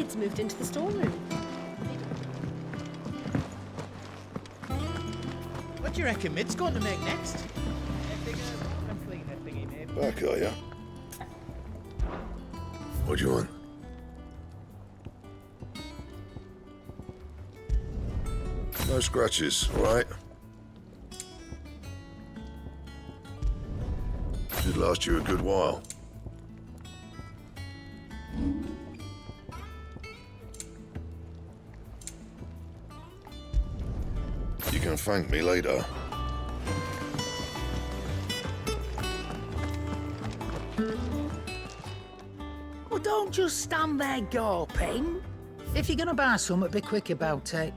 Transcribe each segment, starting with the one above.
Mid's moved into the storeroom. What do you reckon Mid's going to make next? Back, are ya? What do you want? No scratches, all right? Should last you a good while. You can thank me later. Well, don't just stand there gawping. If you're gonna buy something, be quick about it.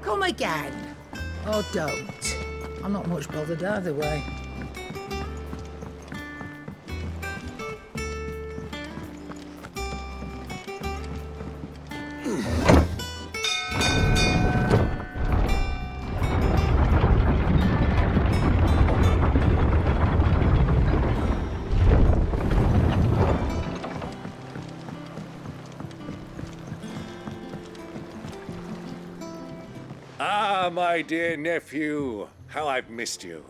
Come again. Or don't. I'm not much bothered either way. Ah, my dear nephew, how I've missed you.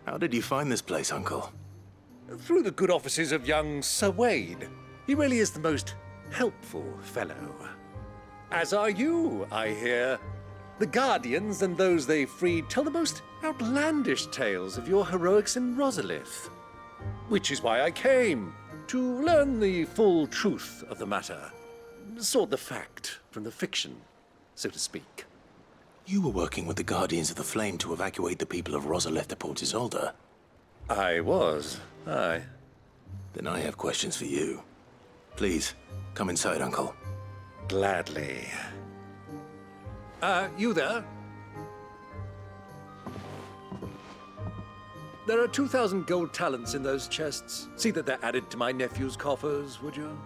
How did you find this place, Uncle? Through the good offices of young Sir Wade. He really is the most helpful fellow. As are you, I hear. The Guardians and those they freed tell the most outlandish tales of your heroics in Rosalith. Which is why I came, to learn the full truth of the matter. Sort the fact from the fiction, so to speak. You were working with the Guardians of the Flame to evacuate the people of Rosalith to Port Isolde. I was, aye. Then I have questions for you. Please, come inside, Uncle. Gladly. You there? There are 2,000 gold talents in those chests. See that they're added to my nephew's coffers, would you?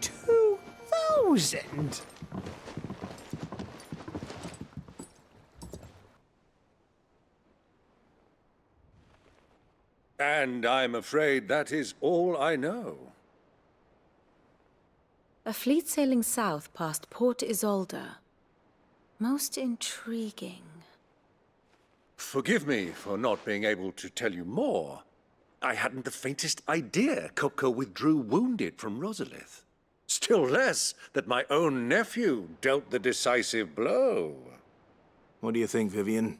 2,000? And I'm afraid that is all I know. A fleet sailing south past Port Isolde. Most intriguing. Forgive me for not being able to tell you more. I hadn't the faintest idea Kupka withdrew wounded from Rosalith. Still less that my own nephew dealt the decisive blow. What do you think, Vivian?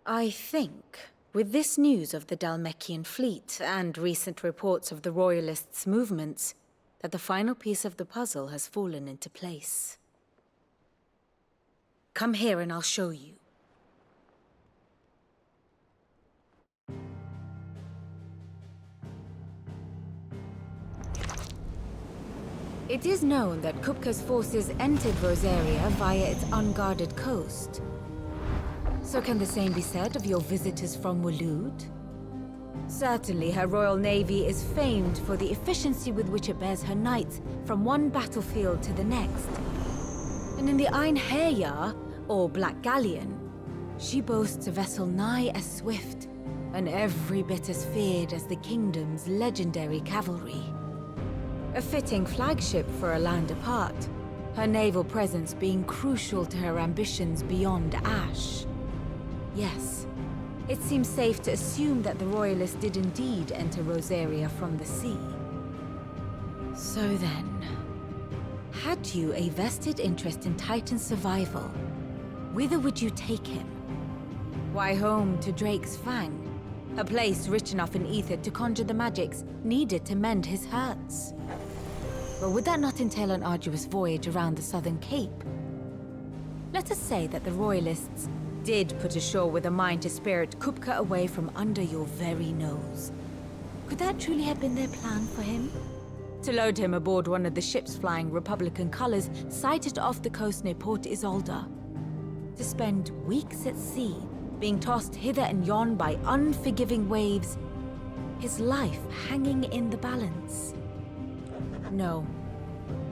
I think, with this news of the Dhalmekian fleet and recent reports of the Royalists' movements, that the final piece of the puzzle has fallen into place. Come here and I'll show you. It is known that Kupka's forces entered Rosaria via its unguarded coast. So can the same be said of your visitors from Waloed? Certainly, her Royal Navy is famed for the efficiency with which it bears her knights from one battlefield to the next. And in the Einherjar, or Black Galleon, she boasts a vessel nigh as swift and every bit as feared as the kingdom's legendary cavalry. A fitting flagship for a land apart, her naval presence being crucial to her ambitions beyond Ash. Yes, it seems safe to assume that the Royalists did indeed enter Rosaria from the sea. So then, had you a vested interest in Titan's survival, whither would you take him? Why, home to Drake's Fang, a place rich enough in ether to conjure the magics needed to mend his hurts. But would that not entail an arduous voyage around the southern cape? Let us say that the Royalists did put ashore with a mind to spirit Kupka away from under your very nose. Could that truly have been their plan for him? To load him aboard one of the ships flying Republican colors sighted off the coast near Port Isolde. To spend weeks at sea, being tossed hither and yon by unforgiving waves, his life hanging in the balance. No.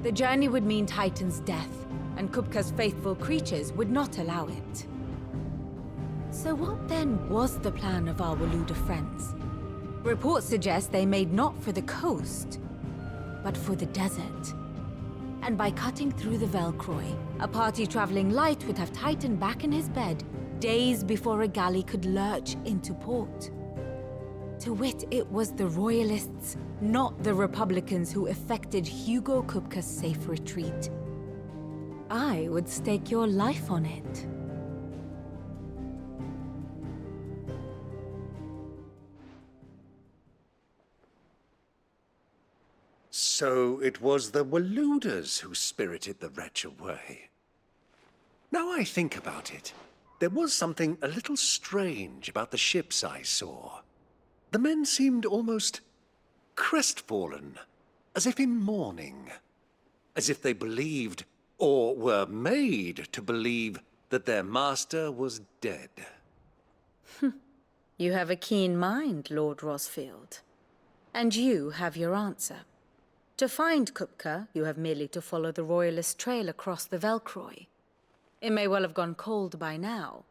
The journey would mean Titan's death, and Kupka's faithful creatures would not allow it. So what then was the plan of our Waluda friends? Reports suggest they made not for the coast, but for the desert. And by cutting through the Velcroy, a party traveling light would have Titan back in his bed days before a galley could lurch into port. To wit, it was the Royalists, not the Republicans, who effected Hugo Kupka's safe retreat. I would stake your life on it. So it was the Waludas who spirited the wretch away. Now I think about it, there was something a little strange about the ships I saw. The men seemed almost crestfallen, as if in mourning, as if they believed, or were made to believe, that their master was dead. You have a keen mind, Lord Rosfield. And you have your answer. To find Kupka, you have merely to follow the Royalist trail across the Velcroy. It may well have gone cold by now,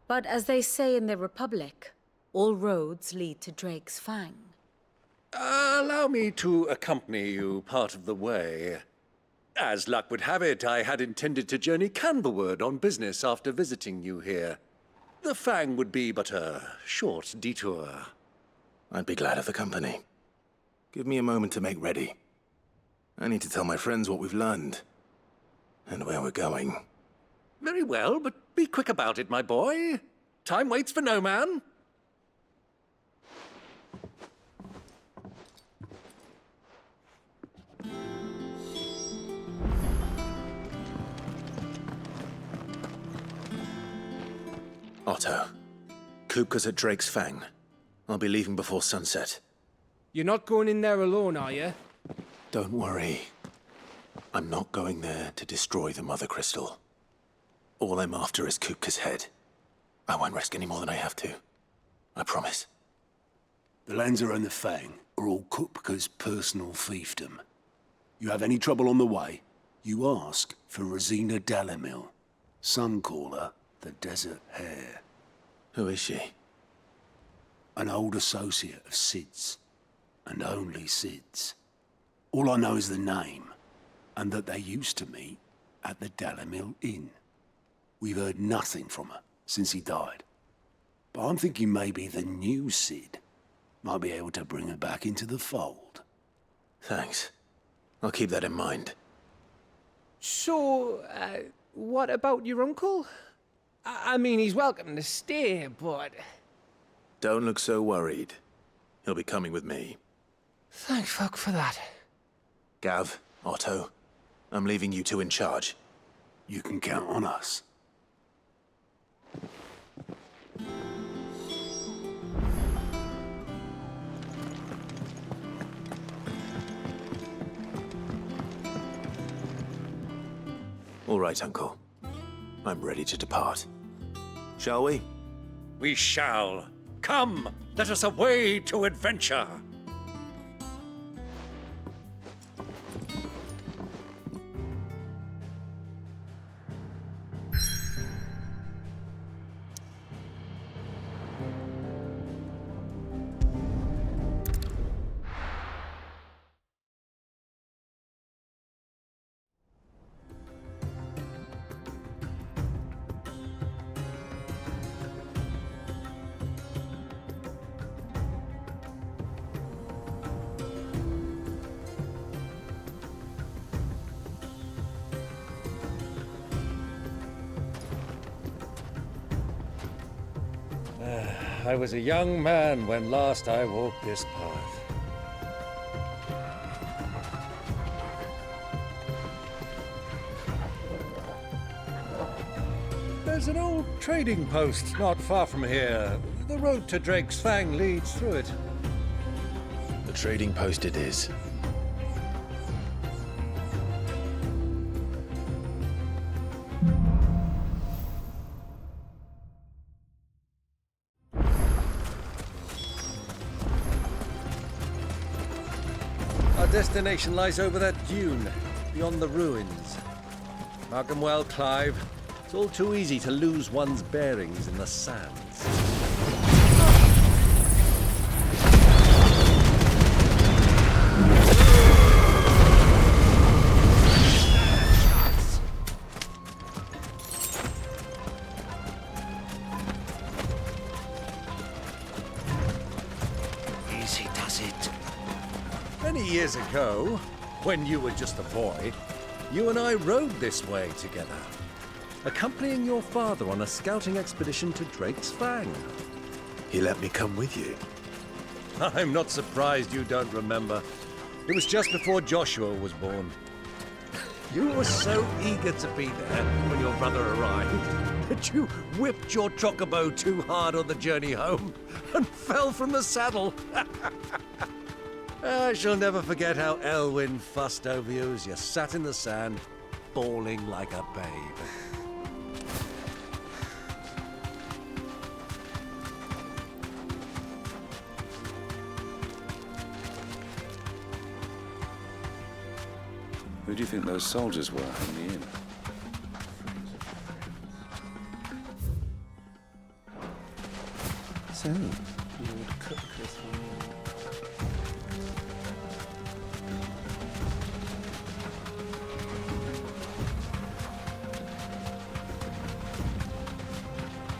but as they say in the Republic, all roads lead to Drake's Fang. Allow me to accompany you part of the way. As luck would have it, I had intended to journey Canberward on business after visiting you here. The Fang would be but a short detour. I'd be glad of the company. Give me a moment to make ready. I need to tell my friends what we've learned. And where we're going. Very well, but be quick about it, my boy. Time waits for no man. Otto, Kupka's at Drake's Fang. I'll be leaving before sunset. You're not going in there alone, are you? Don't worry. I'm not going there to destroy the Mother Crystal. All I'm after is Kupka's head. I won't risk any more than I have to. I promise. The Lanza and the Fang are all Kupka's personal fiefdom. You have any trouble on the way, you ask for Rosina Dalamil. Some call her the Desert Hare. Who is she? An old associate of Sid's, and only Sid's. All I know is the name, and that they used to meet at the Dalamil Inn. We've heard nothing from her since he died. But I'm thinking maybe the new Sid might be able to bring her back into the fold. Thanks. I'll keep that in mind. So, what about your uncle? I mean, he's welcome to stay, but... Don't look so worried. He'll be coming with me. Thank fuck for that. Gav, Otto, I'm leaving you two in charge. You can count on us. All right, Uncle. I'm ready to depart. Shall we? We shall. Come, let us away to adventure. I was a young man when last I walked this path. There's an old trading post not far from here. The road to Drake's Fang leads through it. The trading post it is. Our destination lies over that dune, beyond the ruins. Welcome well, Clive. It's all too easy to lose one's bearings in the sands. Easy does it. Many years ago, when you were just a boy, you and I rode this way together, accompanying your father on a scouting expedition to Drake's Fang. He let me come with you. I'm not surprised you don't remember. It was just before Joshua was born. You were so eager to be there when your brother arrived that you whipped your chocobo too hard on the journey home and fell from the saddle. I shall never forget how Elwyn fussed over you as you sat in the sand, bawling like a babe. Who do you think those soldiers were in the inn? So, Lord Cookers.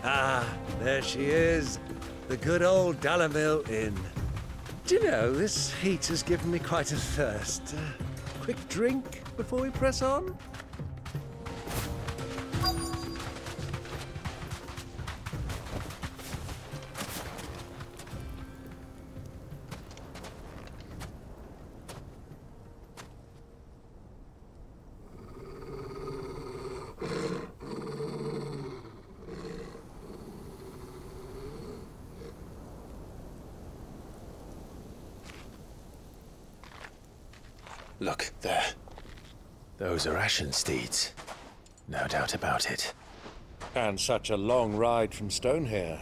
Ah, there she is. The good old Dalamil Inn. Do you know, this heat has given me quite a thirst. Quick drink before we press on? Look, there. Those are Ashen steeds. No doubt about it. And such a long ride from Stonehair.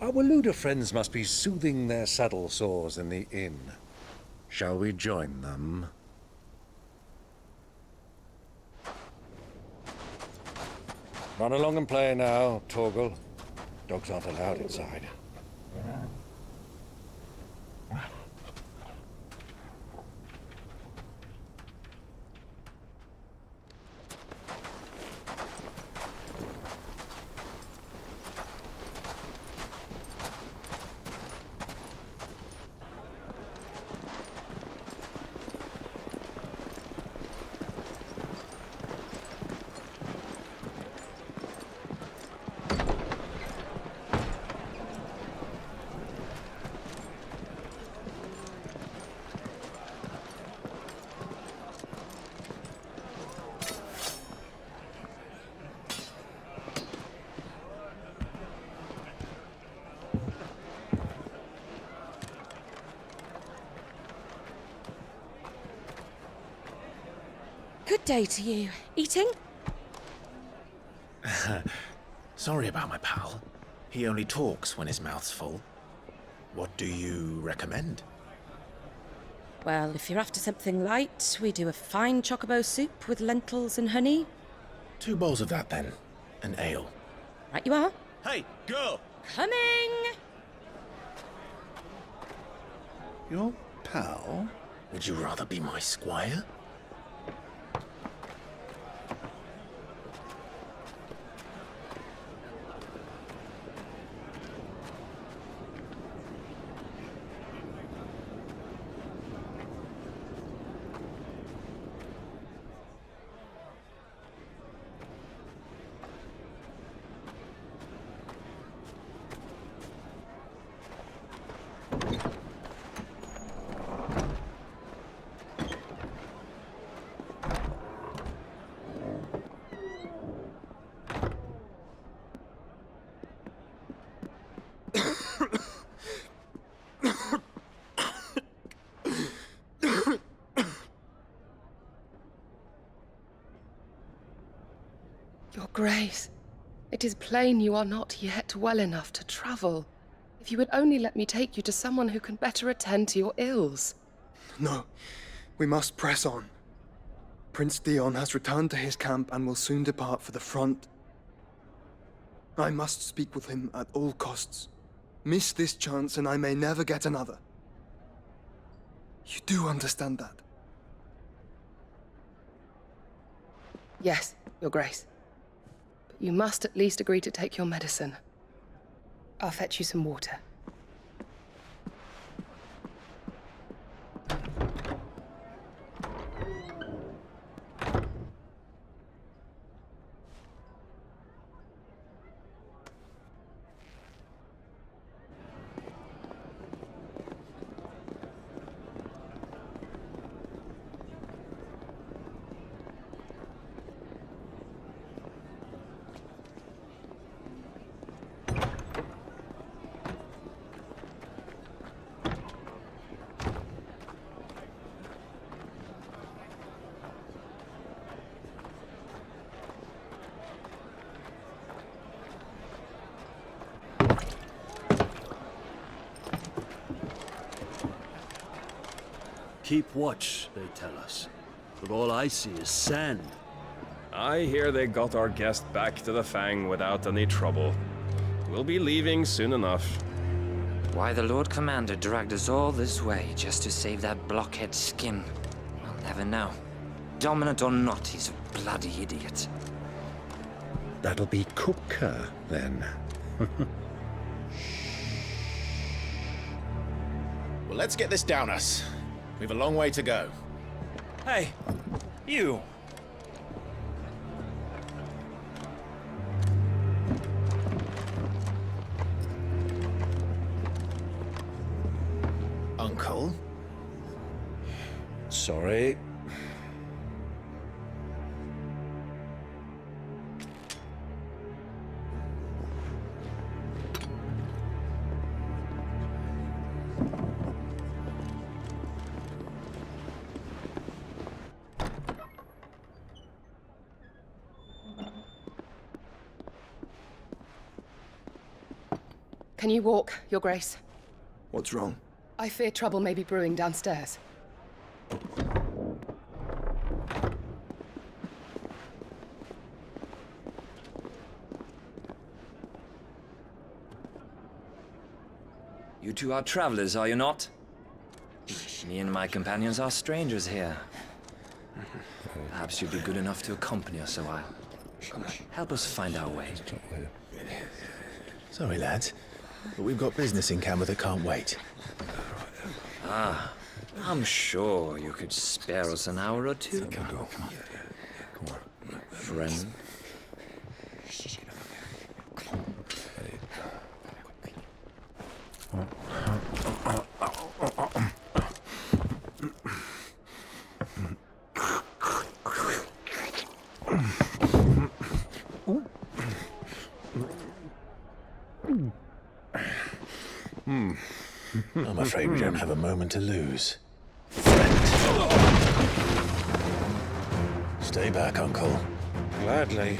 Our Waluda friends must be soothing their saddle sores in the inn. Shall we join them? Run along and play now, Torgal. Dogs aren't allowed inside. Good day to you. Eating? Sorry about my pal. He only talks when his mouth's full. What do you recommend? Well, if you're after something light, we do a fine chocobo soup with lentils and honey. 2 bowls of that, then. An ale. Right you are. Hey, go! Coming! Your pal? Would you rather be my squire? Your Grace, it is plain you are not yet well enough to travel. If you would only let me take you to someone who can better attend to your ills. No, we must press on. Prince Dion has returned to his camp and will soon depart for the front. I must speak with him at all costs. Miss this chance and I may never get another. You do understand that? Yes, Your Grace. But you must at least agree to take your medicine. I'll fetch you some water. Keep watch, they tell us. But all I see is sand. I hear they got our guest back to the Fang without any trouble. We'll be leaving soon enough. Why the Lord Commander dragged us all this way just to save that blockhead skin, I'll never know. Dominant or not, he's a bloody idiot. That'll be Kupka, then. Well, let's get this down us. We've a long way to go. Hey, you! Uncle? Sorry. Can you walk, Your Grace? What's wrong? I fear trouble may be brewing downstairs. You two are travelers, are you not? Me and my companions are strangers here. Perhaps you'd be good enough to accompany us a while. Help us find our way. Sorry, lads, but we've got business in camera that can't wait. Ah, I'm sure you could spare us an hour or two. Come on. Friend. I'm afraid we don't have a moment to lose. Stay back, Uncle. Gladly.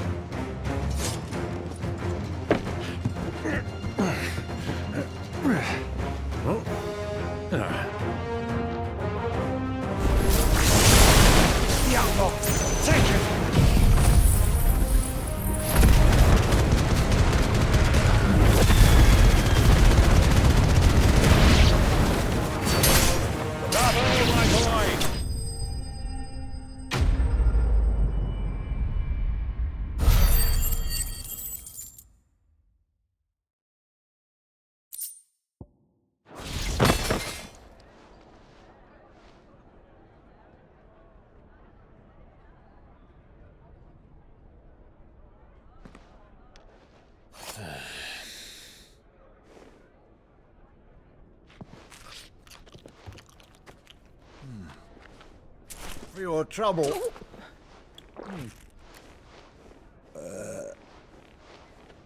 For your trouble.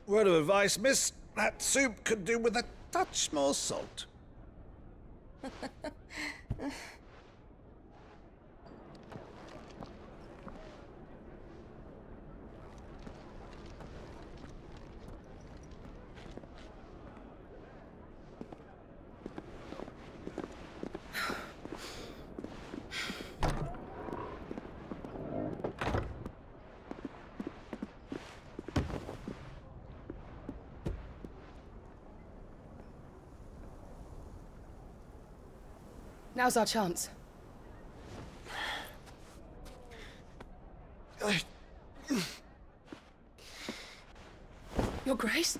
Word of advice, miss. That soup could do with a touch more salt. Now's our chance. Your Grace?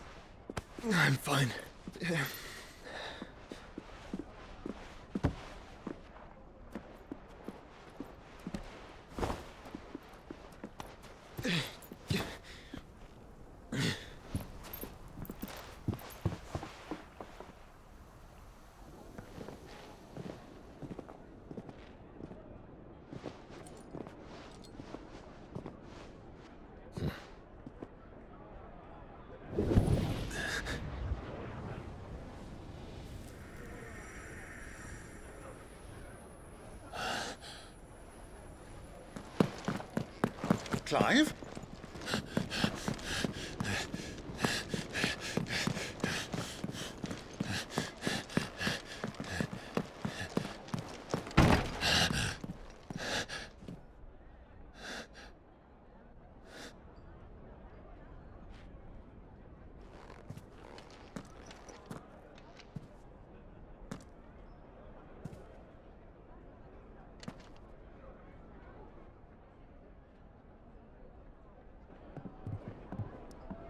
I'm fine. Clive?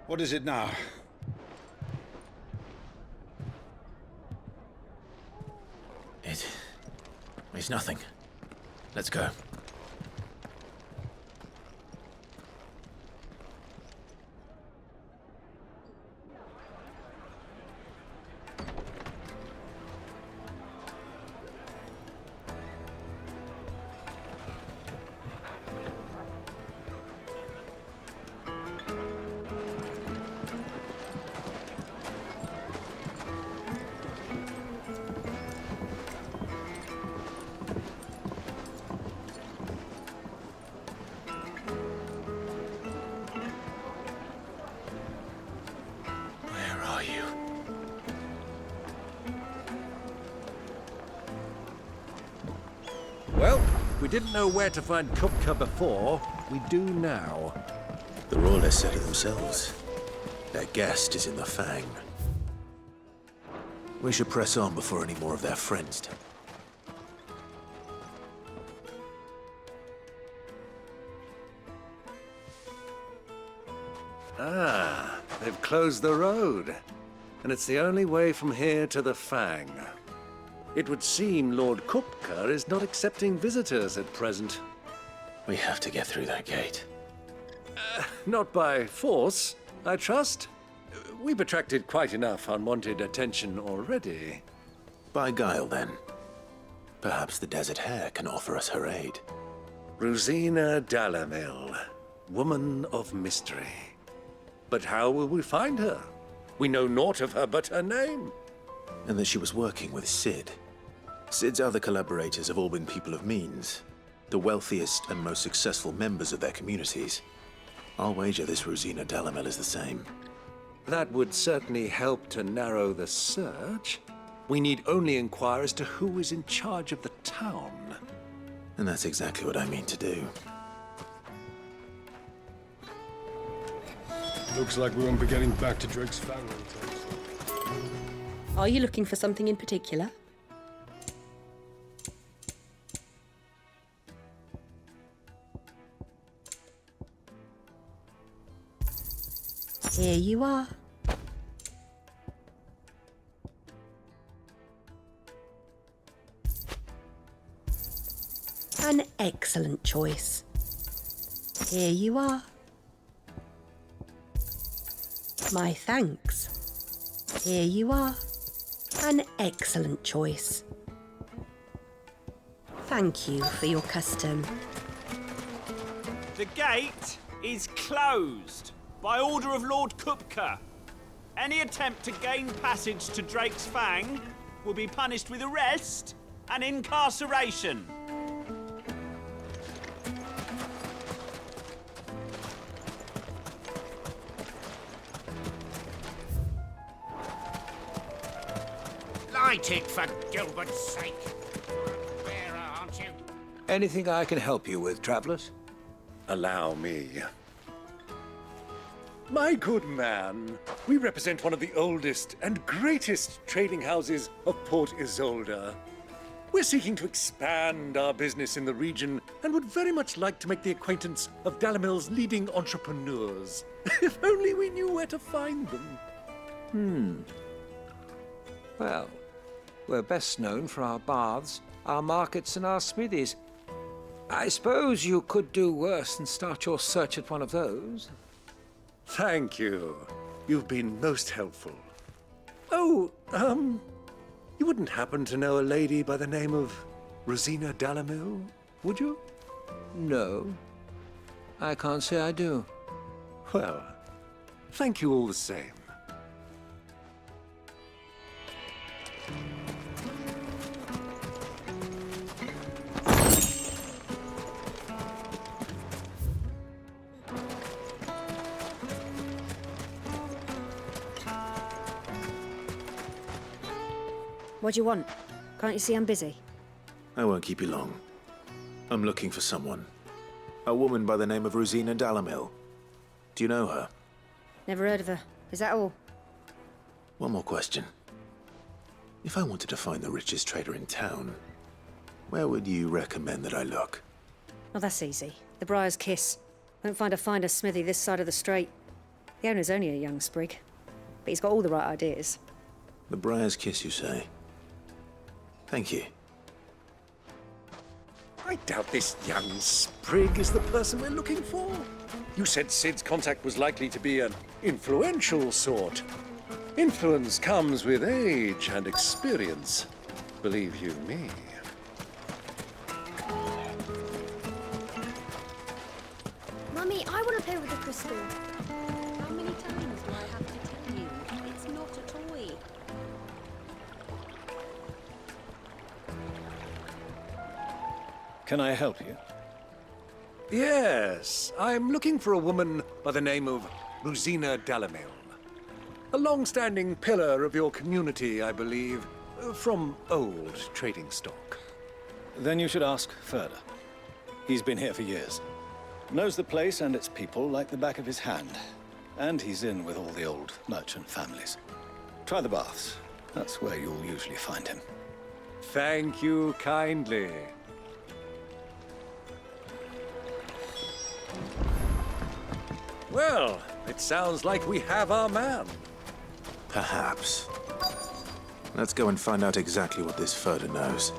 What is it now? It's nothing. Let's go. Well, we didn't know where to find Kupka before. We do now. The Royalists said it themselves. Their guest is in the Fang. We should press on before any more of their friends do. Ah, they've closed the road. And it's the only way from here to the Fang. It would seem Lord Kupka is not accepting visitors at present. We have to get through that gate. Not by force, I trust. We've attracted quite enough unwanted attention already. By guile, then. Perhaps the Desert Hare can offer us her aid. Rosina Dalamil, woman of mystery. But how will we find her? We know naught of her but her name. And that she was working with Sid. Sid's other collaborators have all been people of means, the wealthiest and most successful members of their communities. I'll wager this Rosina Dalamel is the same. That would certainly help to narrow the search. We need only inquire as to who is in charge of the town. And that's exactly what I mean to do. Looks like we won't be getting back to Drake's Fang anytime soon. Are you looking for something in particular? Here you are. An excellent choice. Here you are. My thanks. Here you are. An excellent choice. Thank you for your custom. The gate is closed by order of Lord Kupka. Any attempt to gain passage to Drake's Fang will be punished with arrest and incarceration. Light it, for Gilbert's sake. Bearer, aren't you? Anything I can help you with, travelers? Allow me. My good man, we represent one of the oldest and greatest trading houses of Port Isolde. We're seeking to expand our business in the region and would very much like to make the acquaintance of Dalamil's leading entrepreneurs. If only we knew where to find them. Well, we're best known for our baths, our markets, and our smithies. I suppose you could do worse than start your search at one of those. Thank you. You've been most helpful. Oh, you wouldn't happen to know a lady by the name of Rosina Dalamil, would you? No, I can't say I do. Well, thank you all the same. What do you want? Can't you see I'm busy? I won't keep you long. I'm looking for someone. A woman by the name of Rosina Dalamil. Do you know her? Never heard of her. Is that all? One more question. If I wanted to find the richest trader in town, where would you recommend that I look? Oh, that's easy. The Briar's Kiss. Won't find a finer smithy this side of the strait. The owner's only a young sprig, but he's got all the right ideas. The Briar's Kiss, you say? Thank you. I doubt this young sprig is the person we're looking for. You said Sid's contact was likely to be an influential sort. Influence comes with age and experience, believe you me. Mummy, I want to play with the crystal. How many times do I have to tell you? It's not a toy. Can I help you? Yes, I'm looking for a woman by the name of Rosina Dalamil. A long-standing pillar of your community, I believe, from old trading stock. Then you should ask further. He's been here for years. Knows the place and its people like the back of his hand. And he's in with all the old merchant families. Try the baths. That's where you'll usually find him. Thank you kindly. Well, it sounds like we have our man. Perhaps. Let's go and find out exactly what this Furder knows.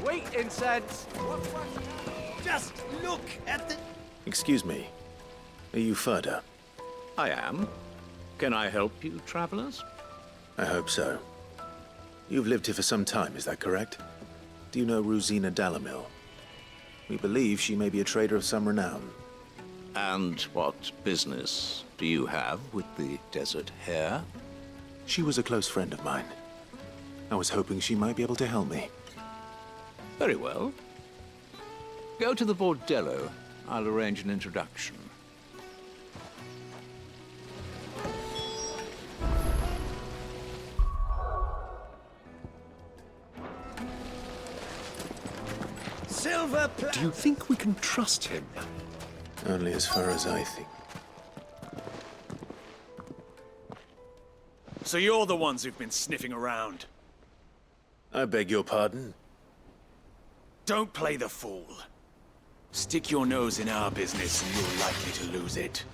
Wait, incense! Just look at the... Excuse me. Are you Furder? I am. Can I help you, travelers? I hope so. You've lived here for some time, is that correct? Do you know Rosina Dalamil? We believe she may be a trader of some renown. And what business do you have with the Desert Hare? She was a close friend of mine. I was hoping she might be able to help me. Very well. Go to the Bordello. I'll arrange an introduction. Silver Do you think we can trust him? Only as far as I think. So you're the ones who've been sniffing around. I beg your pardon? Don't play the fool. Stick your nose in our business and you're likely to lose it.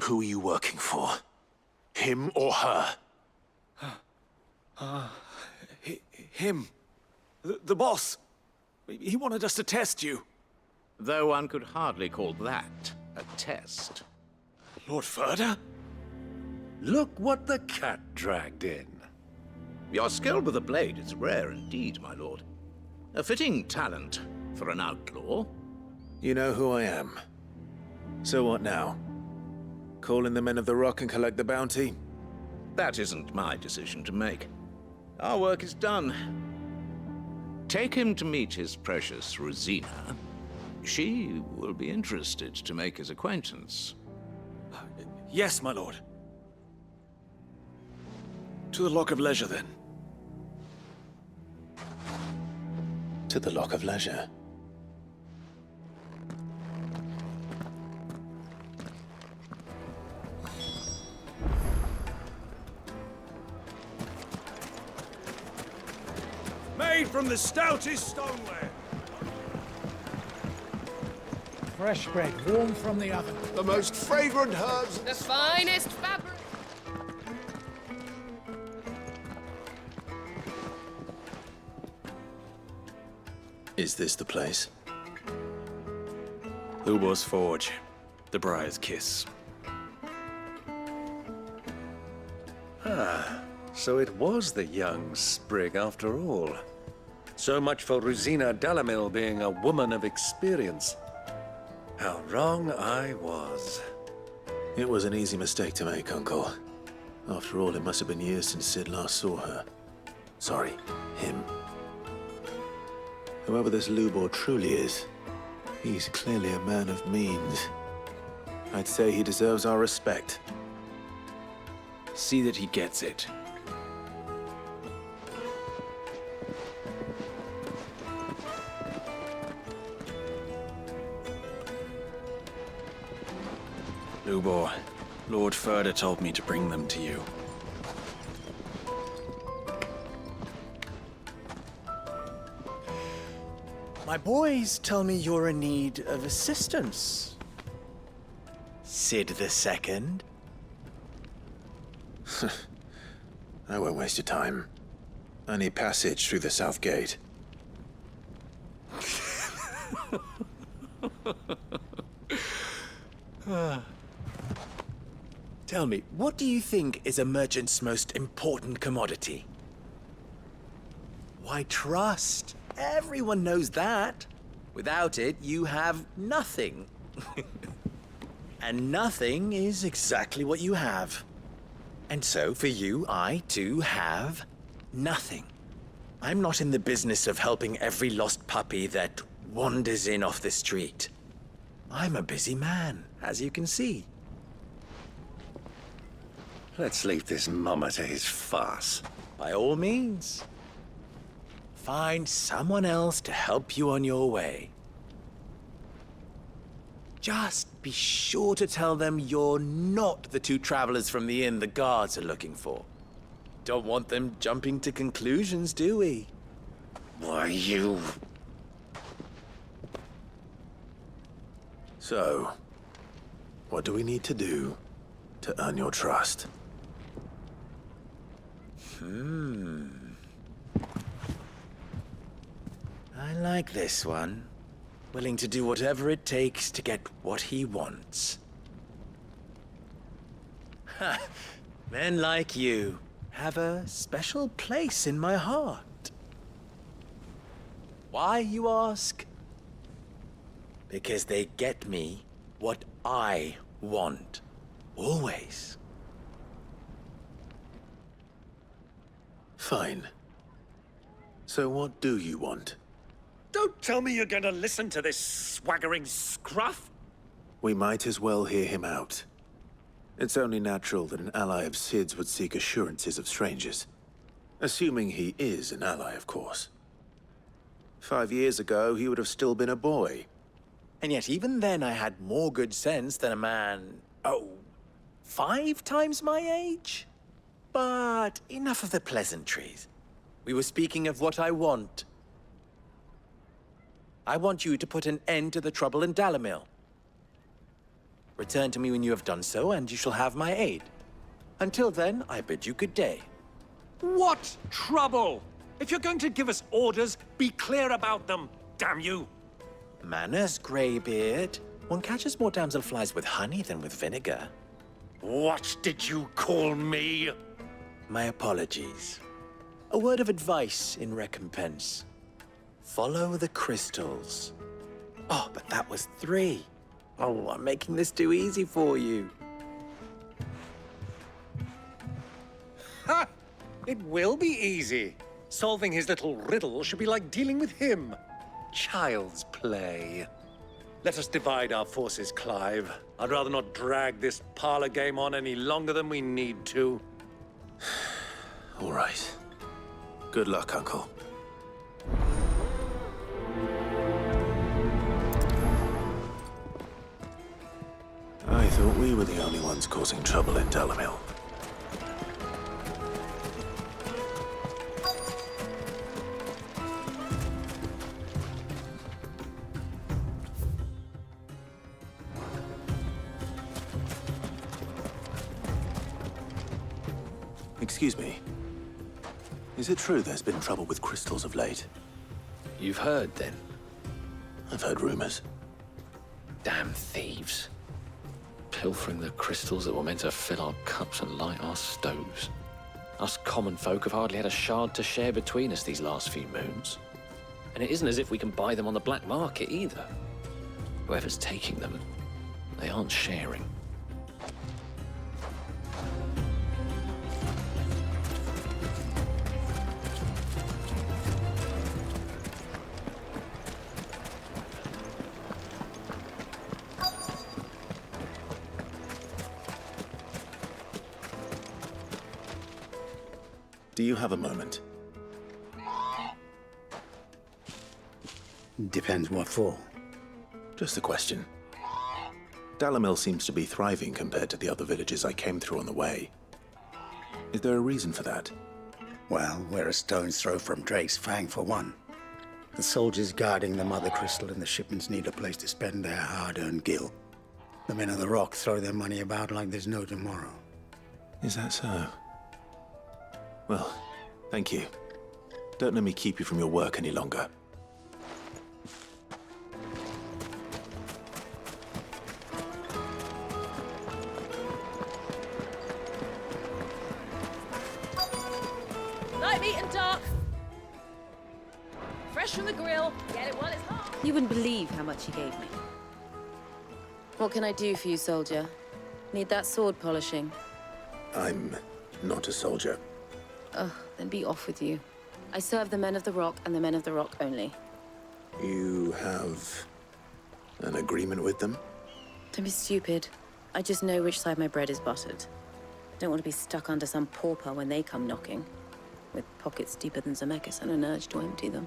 Who are you working for? Him or her? Him. The boss. He wanted us to test you. Though one could hardly call that a test. Lord Ferda? Look what the cat dragged in. Your skill with the blade is rare indeed, my lord. A fitting talent for an outlaw. You know who I am. So what now? Call in the Men of the Rock and collect the bounty? That isn't my decision to make. Our work is done. Take him to meet his precious Rosina. She will be interested to make his acquaintance. Yes, my lord. To the Lock of Leisure, then. To the Lock of Leisure. Made from the stoutest stoneware. Fresh bread, warm from the oven. The most fragrant herbs. The finest fabric. Is this the place? Lubor's Forge. The Briar's Kiss. Ah, so it was the young sprig after all. So much for Rosina Dalamil being a woman of experience. How wrong I was. It was an easy mistake to make, Uncle. After all, it must have been years since Sid last saw her. Sorry, him. Whoever this Lubor truly is, he's clearly a man of means. I'd say he deserves our respect. See that he gets it. Lubor, Lord Ferda told me to bring them to you. My boys tell me you're in need of assistance. Sid II? I won't waste your time. I need passage through the south gate. Tell me, what do you think is a merchant's most important commodity? Why, trust. Everyone knows that. Without it, you have nothing. And nothing is exactly what you have. And so, for you, I, too, have nothing. I'm not in the business of helping every lost puppy that wanders in off the street. I'm a busy man, as you can see. Let's leave this mummer to his farce. By all means. Find someone else to help you on your way. Just be sure to tell them you're not the two travelers from the inn the guards are looking for. Don't want them jumping to conclusions, do we? Why, you... So, what do we need to do to earn your trust? I like this one. Willing to do whatever it takes to get what he wants. Ha! Men like you have a special place in my heart. Why, you ask? Because they get me what I want. Always. Fine. So what do you want? Don't tell me you're going to listen to this swaggering scruff! We might as well hear him out. It's only natural that an ally of Sid's would seek assurances of strangers. Assuming he is an ally, of course. 5 years ago, he would have still been a boy. And yet even then I had more good sense than a man, 5 times my age? But enough of the pleasantries. We were speaking of what I want. I want you to put an end to the trouble in Dalamil. Return to me when you have done so, and you shall have my aid. Until then, I bid you good day. What trouble? If you're going to give us orders, be clear about them, damn you! Manners, Greybeard. One catches more damselflies with honey than with vinegar. What did you call me? My apologies. A word of advice in recompense. Follow the crystals. Oh, but that was 3. Oh, I'm making this too easy for you. Ha! It will be easy. Solving his little riddle should be like dealing with him. Child's play. Let us divide our forces, Clive. I'd rather not drag this parlor game on any longer than we need to. All right. Good luck, Uncle. I thought we were the only ones causing trouble in Dalamil. Excuse me. Is it true there's been trouble with crystals of late? You've heard, then? I've heard rumors. Damn thieves. Pilfering the crystals that were meant to fill our cups and light our stoves. Us common folk have hardly had a shard to share between us these last few moons. And it isn't as if we can buy them on the black market, either. Whoever's taking them, they aren't sharing. Do you have a moment? Depends what for. Just a question. Dalamil seems to be thriving compared to the other villages I came through on the way. Is there a reason for that? Well, we're a stone's throw from Drake's Fang, for one. The soldiers guarding the Mother Crystal and the shipments need a place to spend their hard-earned gil. The men of the Rock throw their money about like there's no tomorrow. Is that so? Well, thank you. Don't let me keep you from your work any longer. Light meat and dark. Fresh from the grill. Get it while it's hot. You wouldn't believe how much he gave me. What can I do for you, soldier? Need that sword polishing? I'm not a soldier. Ugh, then be off with you. I serve the men of the Rock and the men of the Rock only. You have an agreement with them? Don't be stupid. I just know which side my bread is buttered. Don't want to be stuck under some pauper when they come knocking, with pockets deeper than Zemeckis and an urge to empty them.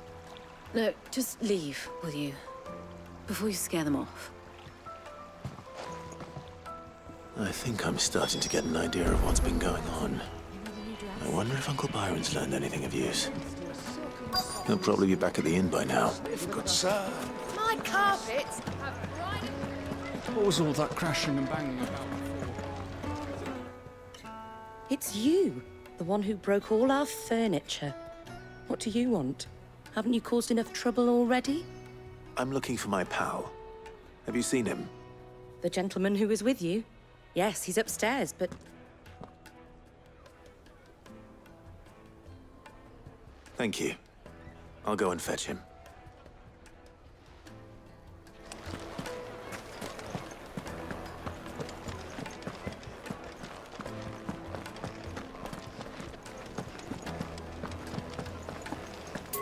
No, just leave, will you? Before you scare them off. I think I'm starting to get an idea of what's been going on. I wonder if Uncle Byron's learned anything of use. He'll probably be back at the inn by now. If good sir. My carpets have What was all that crashing and banging about? It's you, the one who broke all our furniture. What do you want? Haven't you caused enough trouble already? I'm looking for my pal. Have you seen him? The gentleman who was with you? Yes, he's upstairs, but... Thank you. I'll go and fetch him.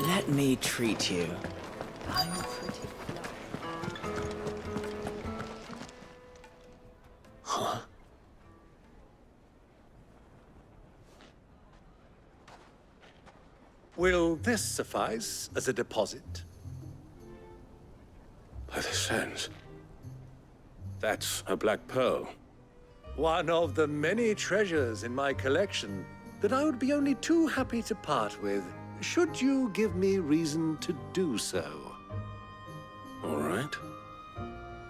Let me treat you. I'm pretty. Huh? Will this suffice as a deposit? By the sands. That's a black pearl. One of the many treasures in my collection that I would be only too happy to part with, should you give me reason to do so. All right.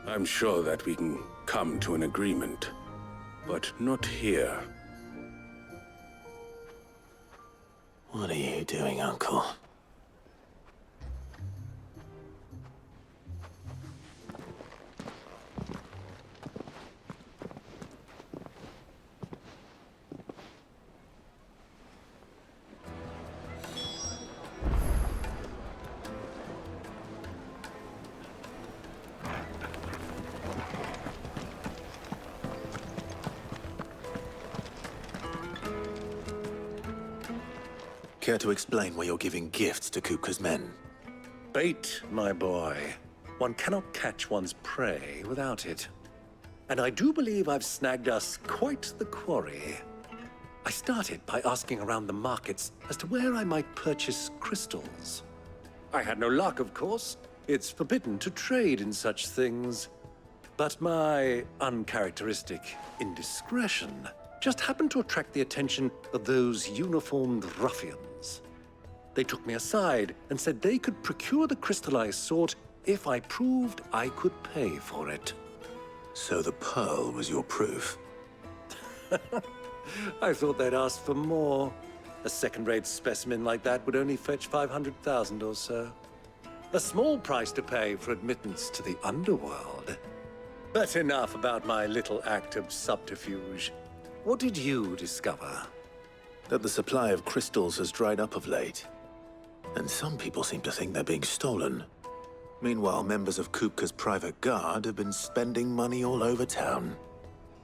I'm sure that we can come to an agreement. But not here. What are you doing, Uncle? Care to explain why you're giving gifts to Kupka's men? Bait, my boy. One cannot catch one's prey without it. And I do believe I've snagged us quite the quarry. I started by asking around the markets as to where I might purchase crystals. I had no luck, of course. It's forbidden to trade in such things. But my uncharacteristic indiscretion just happened to attract the attention of those uniformed ruffians. They took me aside and said they could procure the crystal I sought if I proved I could pay for it. So the pearl was your proof? I thought they'd ask for more. A second-rate specimen like that would only fetch 500,000 or so. A small price to pay for admittance to the underworld. But enough about my little act of subterfuge. What did you discover? That the supply of crystals has dried up of late. And some people seem to think they're being stolen. Meanwhile, members of Kupka's private guard have been spending money all over town.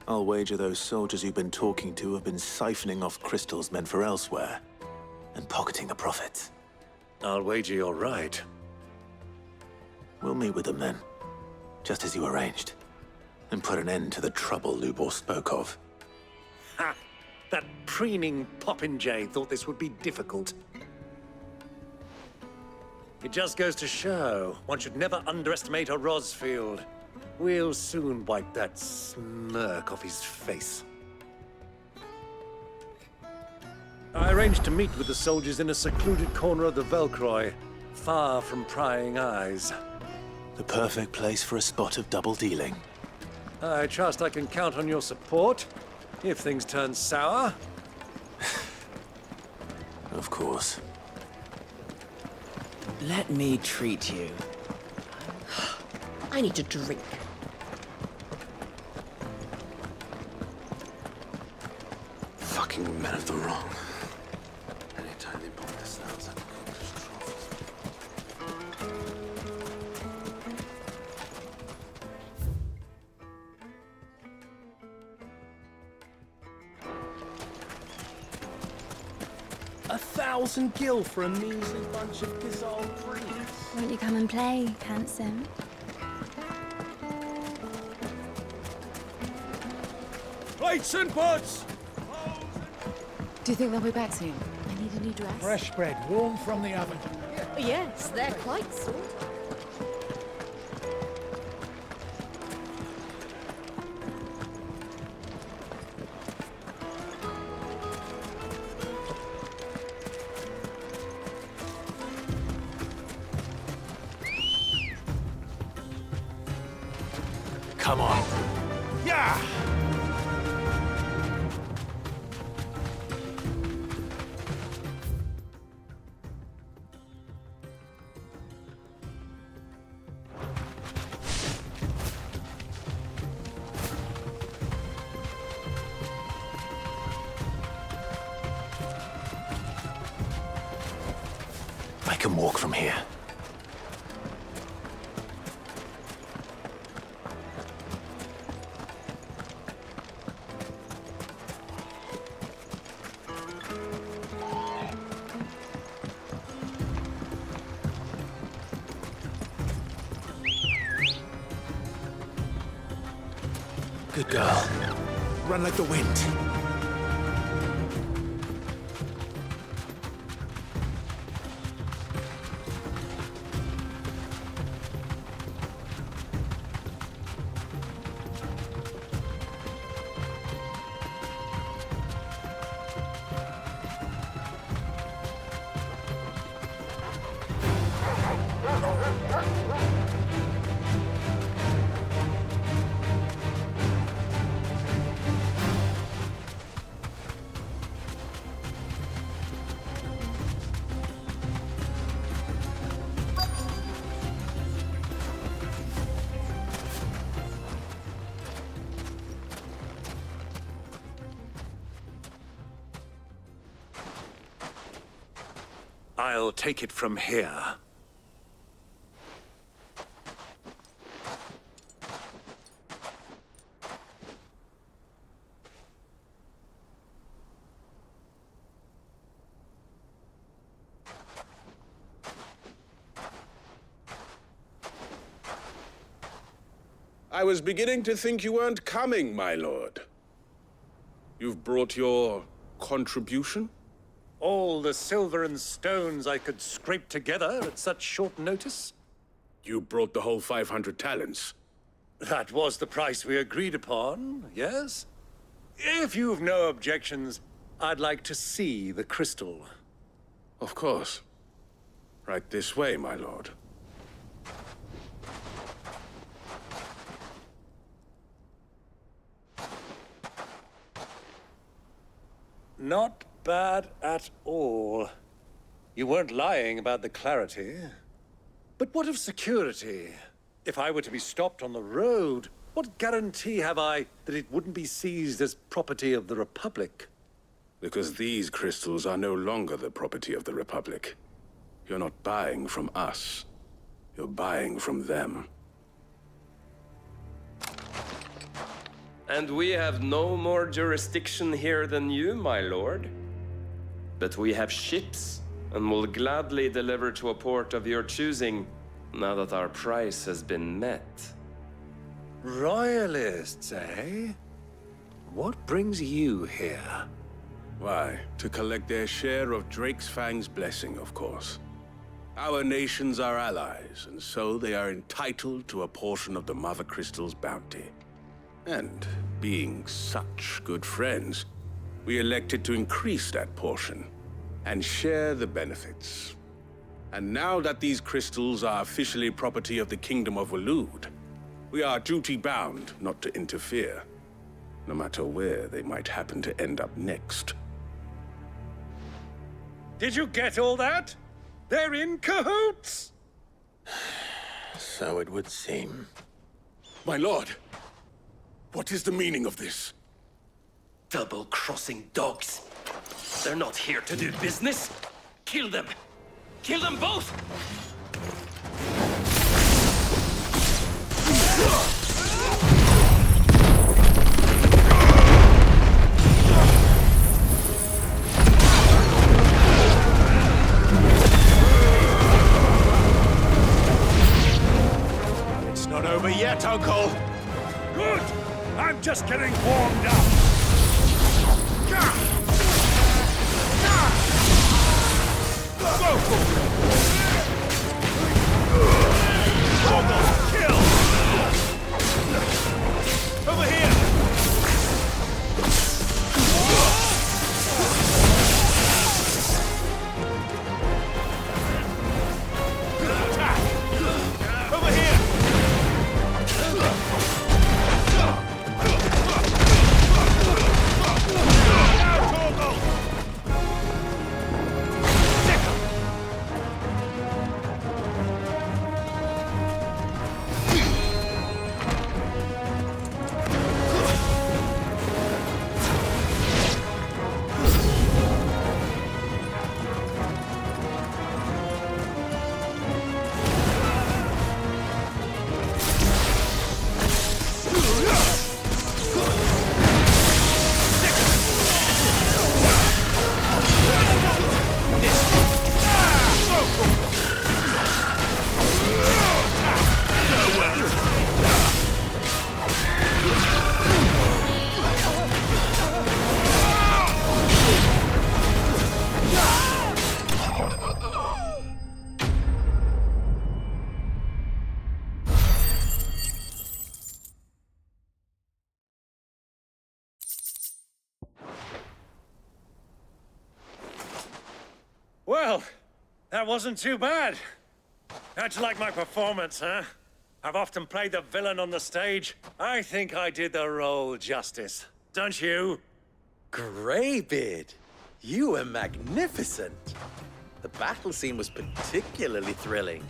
I'll wager those soldiers you've been talking to have been siphoning off crystals meant for elsewhere, and pocketing the profits. I'll wager you're right. We'll meet with them then, just as you arranged, and put an end to the trouble Lubor spoke of. Ha! That preening popinjay thought this would be difficult. It just goes to show one should never underestimate a Rosfield. We'll soon wipe that smirk off his face. I arranged to meet with the soldiers in a secluded corner of the Velcroy, far from prying eyes. The perfect place for a spot of double dealing. I trust I can count on your support, if things turn sour. Of course. Let me treat you. I need a drink. Fucking men of the wrong. Anytime they point this out, $1,000 gil for a measly bunch of Gazal priests. Won't you come and play, handsome? Plates and pots! Do you think they'll be back soon? I need a new dress. Fresh bread, warm from the oven. Yes, they're quite sort. Come on. Yeah! I can walk from here. Good girl. Run like the wind. I'll take it from here. I was beginning to think you weren't coming, my lord. You've brought your contribution? All the silver and stones I could scrape together at such short notice? You brought the whole 500 talents. That was the price we agreed upon, yes? If you've no objections, I'd like to see the crystal. Of course. Right this way, my lord. Not bad at all. You weren't lying about the clarity. But what of security? If I were to be stopped on the road, what guarantee have I that it wouldn't be seized as property of the Republic? Because these crystals are no longer the property of the Republic. You're not buying from us. You're buying from them. And we have no more jurisdiction here than you, my lord. But we have ships, and will gladly deliver to a port of your choosing, now that our price has been met. Royalists, eh? What brings you here? Why, to collect their share of Drake's Fang's blessing, of course. Our nations are allies, and so they are entitled to a portion of the Mother Crystal's bounty. And being such good friends, we elected to increase that portion and share the benefits. And now that these crystals are officially property of the Kingdom of Waloed, we are duty-bound not to interfere, no matter where they might happen to end up next. Did you get all that? They're in cahoots! So it would seem. My lord! What is the meaning of this? Double-crossing dogs. They're not here to do business. Kill them! Kill them both! It's not over yet, Uncle! Good! I'm just getting warmed up! Kill! Over here! Attack! Over here! Now, Torgal! Well, that wasn't too bad. How'd you like my performance, huh? I've often played the villain on the stage. I think I did the role justice. Don't you? Greybeard, you were magnificent. The battle scene was particularly thrilling.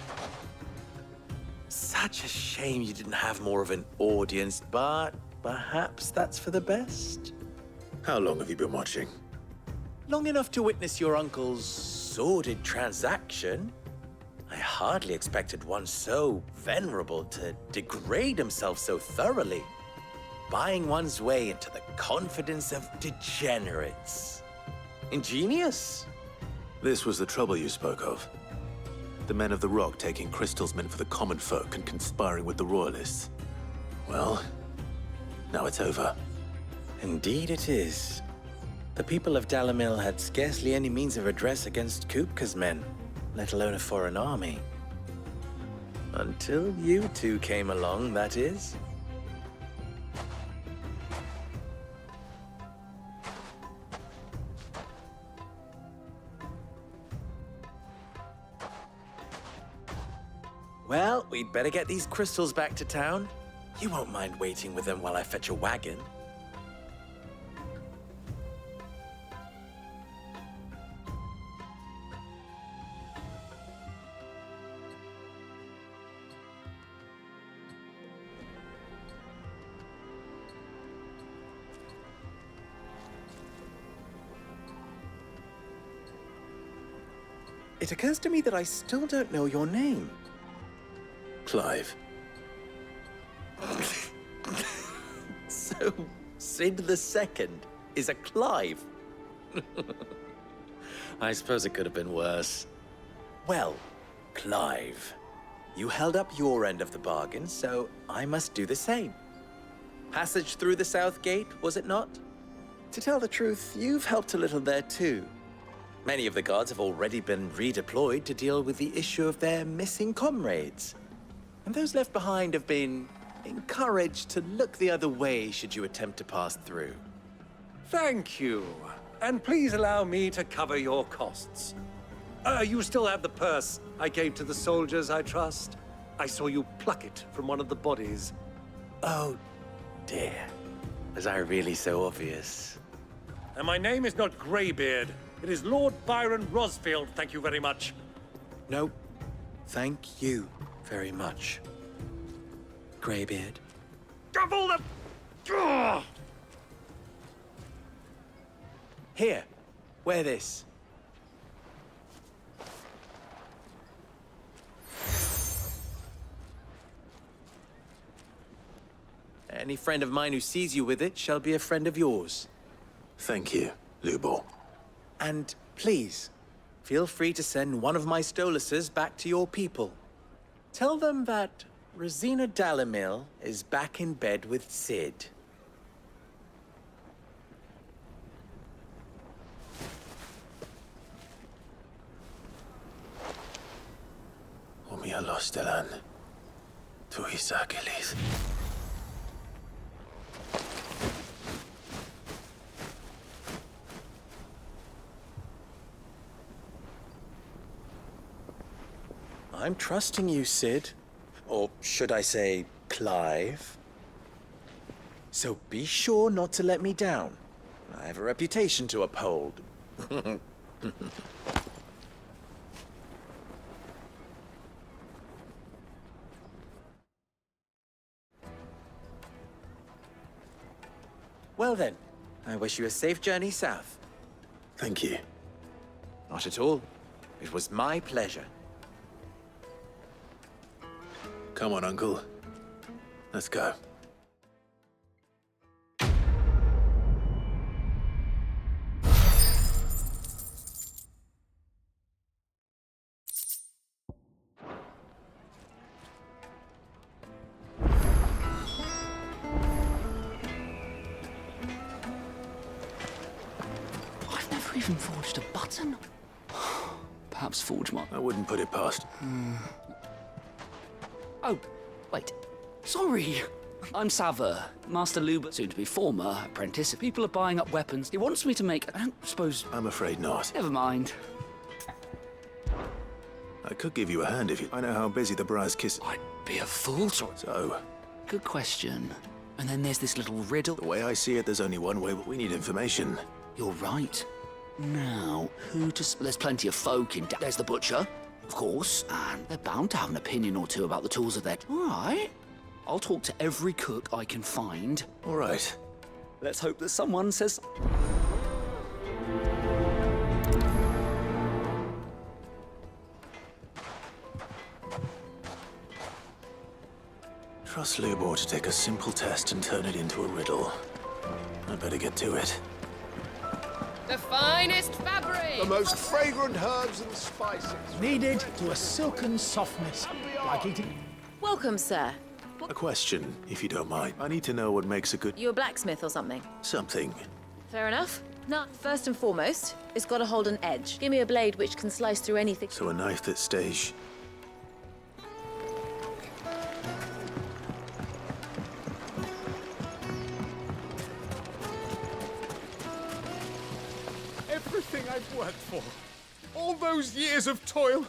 Such a shame you didn't have more of an audience, but perhaps that's for the best. How long have you been watching? Long enough to witness your uncle's sordid transaction. I hardly expected one so venerable to degrade himself so thoroughly, buying one's way into the confidence of degenerates. Ingenious. This was the trouble you spoke of. The men of the Rock taking crystals meant for the common folk and conspiring with the Royalists. Well, now it's over. Indeed it is. The people of Dalamil had scarcely any means of redress against Kupka's men, let alone a foreign army. Until you two came along, that is. Well, we'd better get these crystals back to town. You won't mind waiting with them while I fetch a wagon. It occurs to me that I still don't know your name. Clive. So, Sid II is a Clive? I suppose it could have been worse. Well, Clive, you held up your end of the bargain, so I must do the same. Passage through the South Gate, was it not? To tell the truth, you've helped a little there too. Many of the guards have already been redeployed to deal with the issue of their missing comrades. And those left behind have been encouraged to look the other way should you attempt to pass through. Thank you. And please allow me to cover your costs. You still have the purse I gave to the soldiers, I trust? I saw you pluck it from one of the bodies. Oh, dear. Was I really so obvious? And my name is not Greybeard. It is Lord Byron Rosfield, thank you very much. No, thank you very much, Greybeard. Double the... Ugh! Here, wear this. Any friend of mine who sees you with it shall be a friend of yours. Thank you, Lubor. And please, feel free to send one of my Stoluses back to your people. Tell them that Rosina Dalamil is back in bed with Sid. Omia Lostelan. Tuis Achilles. I'm trusting you, Sid. Or should I say, Clive. So be sure not to let me down. I have a reputation to uphold. Well then, I wish you a safe journey south. Thank you. Not at all. It was my pleasure. Come on, Uncle. Let's go. I've never even forged a button. Perhaps forge one. I wouldn't put it past. Oh, wait. Sorry. I'm Saver, Master Luber, soon to be former apprentice. People are buying up weapons. He wants me to make... I don't suppose... I'm afraid not. Never mind. I could give you a hand if you... I know how busy the Briar's Kiss... I'd be a fool to... So... Good question. And then there's this little riddle. The way I see it, there's only one way, but we need information. You're right. Now, who to... There's plenty of folk in... There's the butcher, of course, and they're bound to have an opinion or two about the tools of their... All right. I'll talk to every cook I can find. All right. Let's hope that someone says... Trust Lubor to take a simple test and turn it into a riddle. I better get to it. The finest fabric! The most fragrant herbs and spices. Kneaded to a silken softness, like eating... Welcome, sir. A question, if you don't mind. I need to know what makes a good... You a blacksmith or something? something. Fair enough. Now, first and foremost, it's got to hold an edge. Give me a blade which can slice through anything. So a knife that stays... Everything I've worked for. All those years of toil.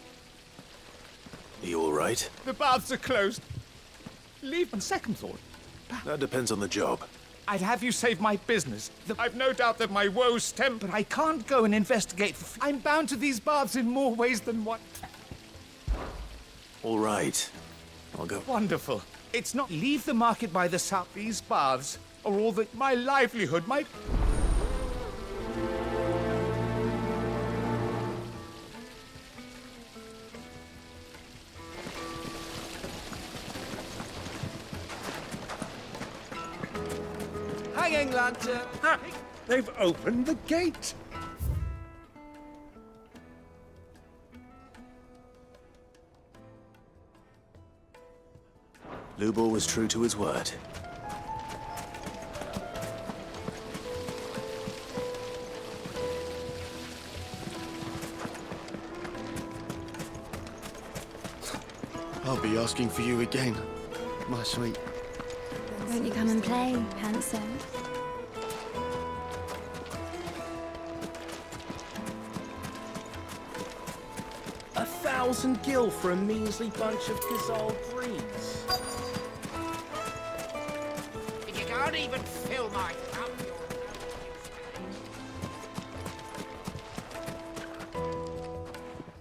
Are you all right? The baths are closed. Leave on second thought. That depends on the job. I'd have you save my business. I've no doubt that my woes stem, but I can't go and investigate. I'm bound to these baths in more ways than one. All right. I'll go. Wonderful. It's not leave the market by the south. These baths are all that my livelihood, my... Hanging lantern. Ah, they've opened the gate. Lubor was true to his word. I'll be asking for you again, my sweet. Won't you come and play, handsome? A 1,000 gil for a measly bunch of Kazal breeds. You can't even fill my cup.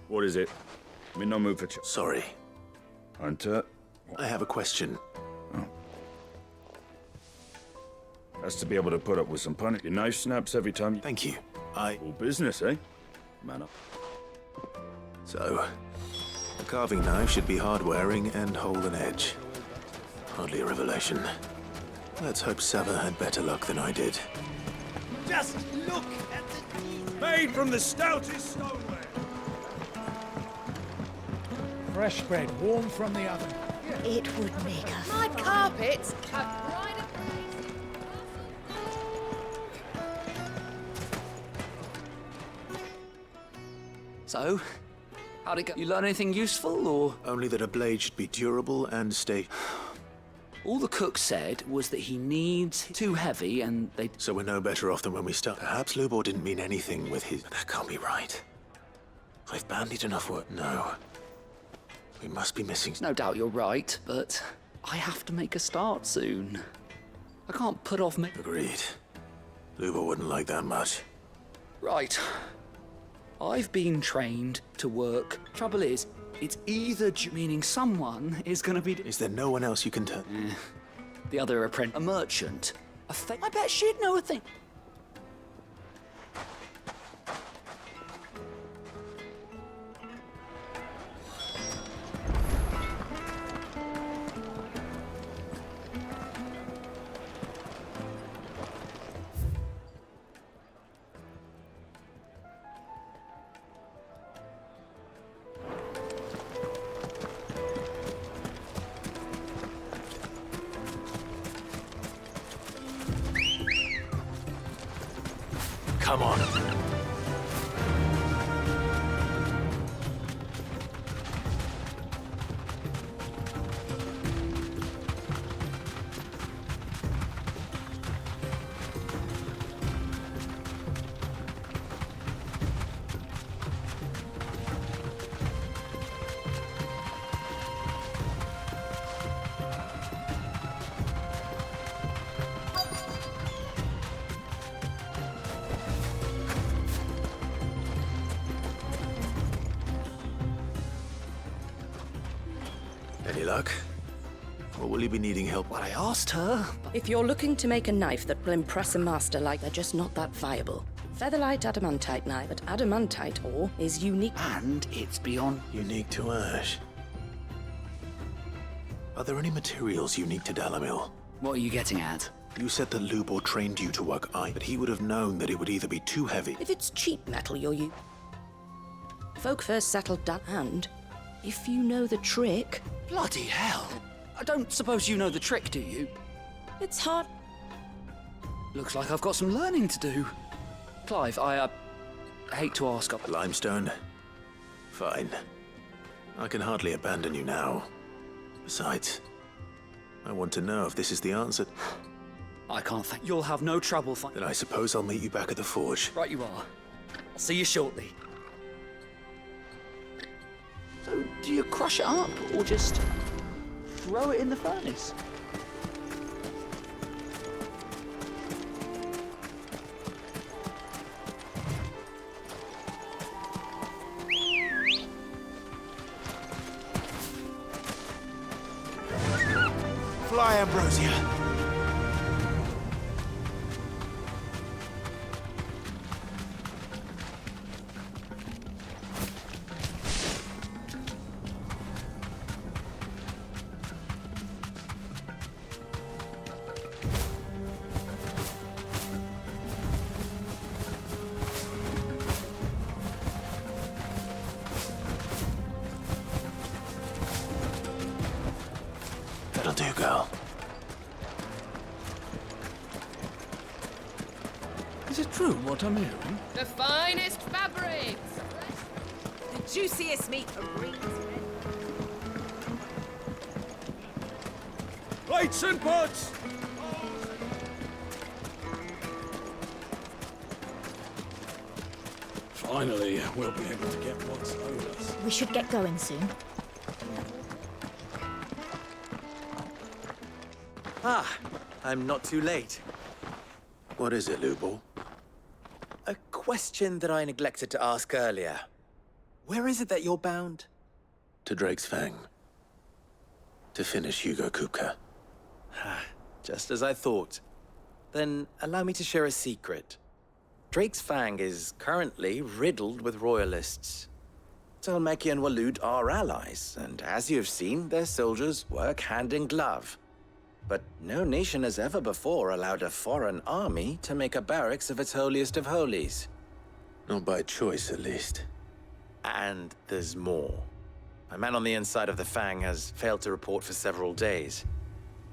What is it? I'm in no mood for Sorry. Hunter? I have a question. Has to be able to put up with some punish. Your knife snaps every time you... Thank you. All business, eh? Man up. So, a carving knife should be hard-wearing and hold an edge. Hardly a revelation. Let's hope Sava had better luck than I did. Just look at the... Made from the stoutest stoneware. Fresh bread, warm from the oven. It would make a My carpets have brighter So, how'd it go? You learn anything useful, or...? Only that a blade should be durable and stay... All the cook said was that he needs too heavy and they... So we're no better off than when we started. Perhaps Lubor didn't mean anything with his... That can't be right. I've bandied enough work. No. We must be missing... No doubt you're right, but I have to make a start soon. I can't put off... Agreed. Lubor wouldn't like that much. Right. I've been trained to work. Trouble is, it's either meaning someone is gonna be... Is there no one else you can turn? The other apprentice. A merchant. I bet she'd know a thing. Come on. Any luck? Or will you be needing help? Well, I asked her. If you're looking to make a knife that will impress a master like, they're just not that viable. Featherlight adamantite knife, but adamantite ore is unique. And it's beyond... Unique to Ash. Are there any materials unique to Dalamil? What are you getting at? You said that Lubor trained you to work iron, but he would have known that it would either be too heavy. If it's cheap metal you're using. Folk first settled down, and if you know the trick. Bloody hell! I don't suppose you know the trick, do you? It's hard. Looks like I've got some learning to do. Clive, I hate to ask. Limestone? Fine. I can hardly abandon you now. Besides, I want to know if this is the answer. I can't think. You'll have no trouble Then I suppose I'll meet you back at the forge. Right you are. I'll see you shortly. So, do you crush it up, or just throw it in the furnace? Fly, Ambrosia. That'll do, girl. Is it true what I'm hearing? The finest fabrics! The juiciest meat for breeds. Lights and pots! Finally, we'll be able to get what's owed us. We should get going soon. Ah, I'm not too late. What is it, Lubor? A question that I neglected to ask earlier. Where is it that you're bound? To Drake's Fang. To finish Hugo Kupka. Just as I thought. Then allow me to share a secret. Drake's Fang is currently riddled with royalists. Talmeki and Waloed are allies, and as you have seen, their soldiers work hand in glove. But no nation has ever before allowed a foreign army to make a barracks of its holiest of holies. Not by choice, at least. And there's more. My man on the inside of the Fang has failed to report for several days.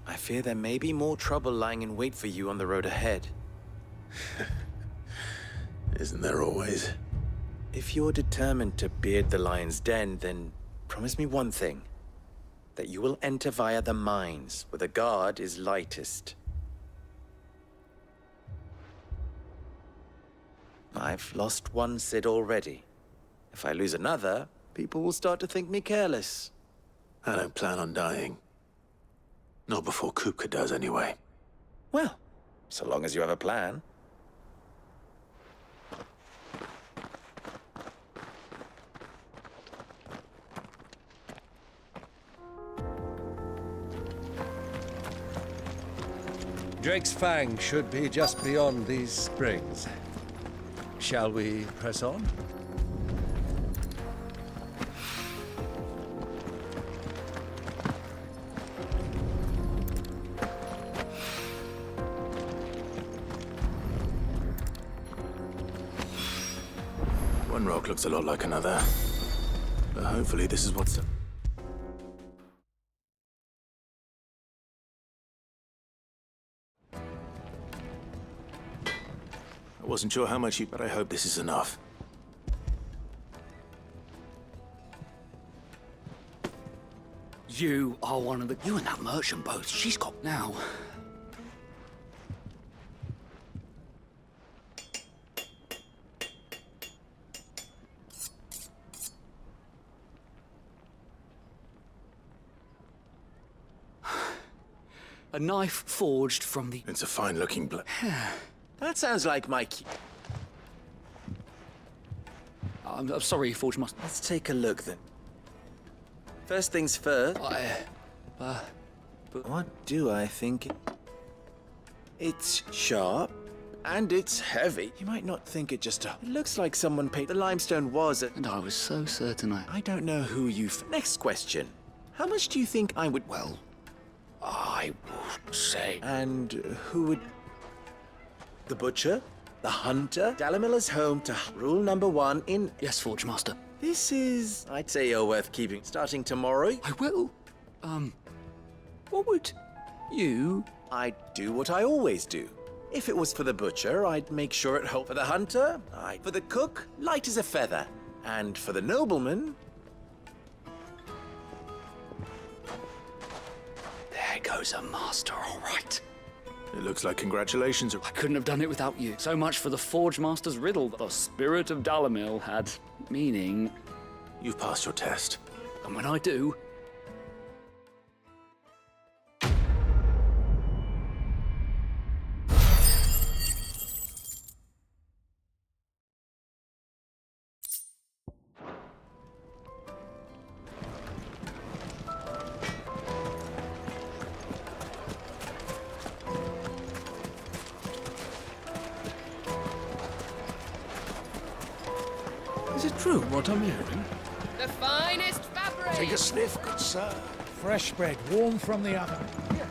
I fear there may be more trouble lying in wait for you on the road ahead. Isn't there always? If you're determined to beard the lion's den, then promise me one thing. That you will enter via the mines, where the guard is lightest. I've lost one Cid already. If I lose another, people will start to think me careless. I don't plan on dying. Not before Kupka does, anyway. Well, so long as you have a plan. Drake's Fang should be just beyond these springs. Shall we press on? One rock looks a lot like another. But hopefully this is what's... I wasn't sure how much but I hope this is enough. You are one of the... You and that merchant boat, she's got now. A knife forged from the... It's a fine-looking blade. That sounds like my... I'm sorry, Forge must... Let's take a look, then. First things first... What do I think? It's sharp, and it's heavy. You might not think it just... It looks like someone paid... The limestone was a... And I was so certain I don't know who you... Next question. How much do you think I would... Well, I would say. And who would... The butcher? The hunter? Dalamilla's home to rule number 1 in... Yes, Forge Master. This is... I'd say you're worth keeping. Starting tomorrow? I will. What would you... I'd do what I always do. If it was for the butcher, I'd make sure it helped. For the hunter, for the cook, light as a feather. And for the nobleman... There goes a master, all right. It looks like congratulations. I couldn't have done it without you. So much for the Forge Master's riddle. The spirit of Dalamil had meaning. You've passed your test. And when I do... Is it true what I'm hearing? The finest fabric! Take a sniff, good sir. Fresh bread, warm from the oven. Here,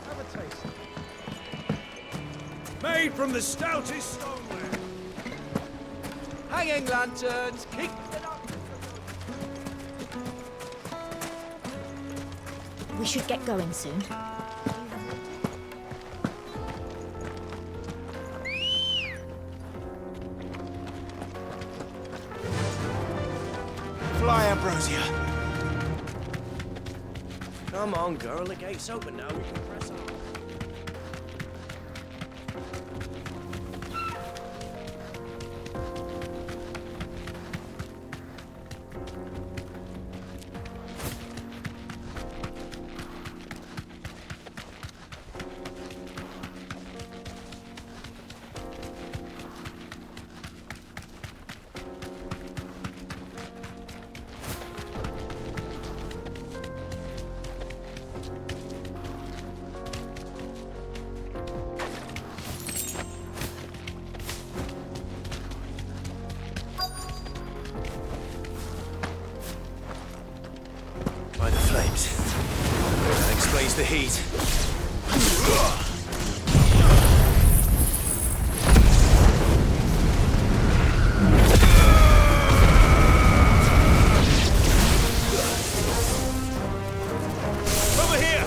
have a taste. Made from the stoutest stoneware. Hanging lanterns, keep it up. We should get going soon. Fly, Ambrosia. Come on, girl. The gate's open now. We can press on. By the flames. That explains the heat. Over here!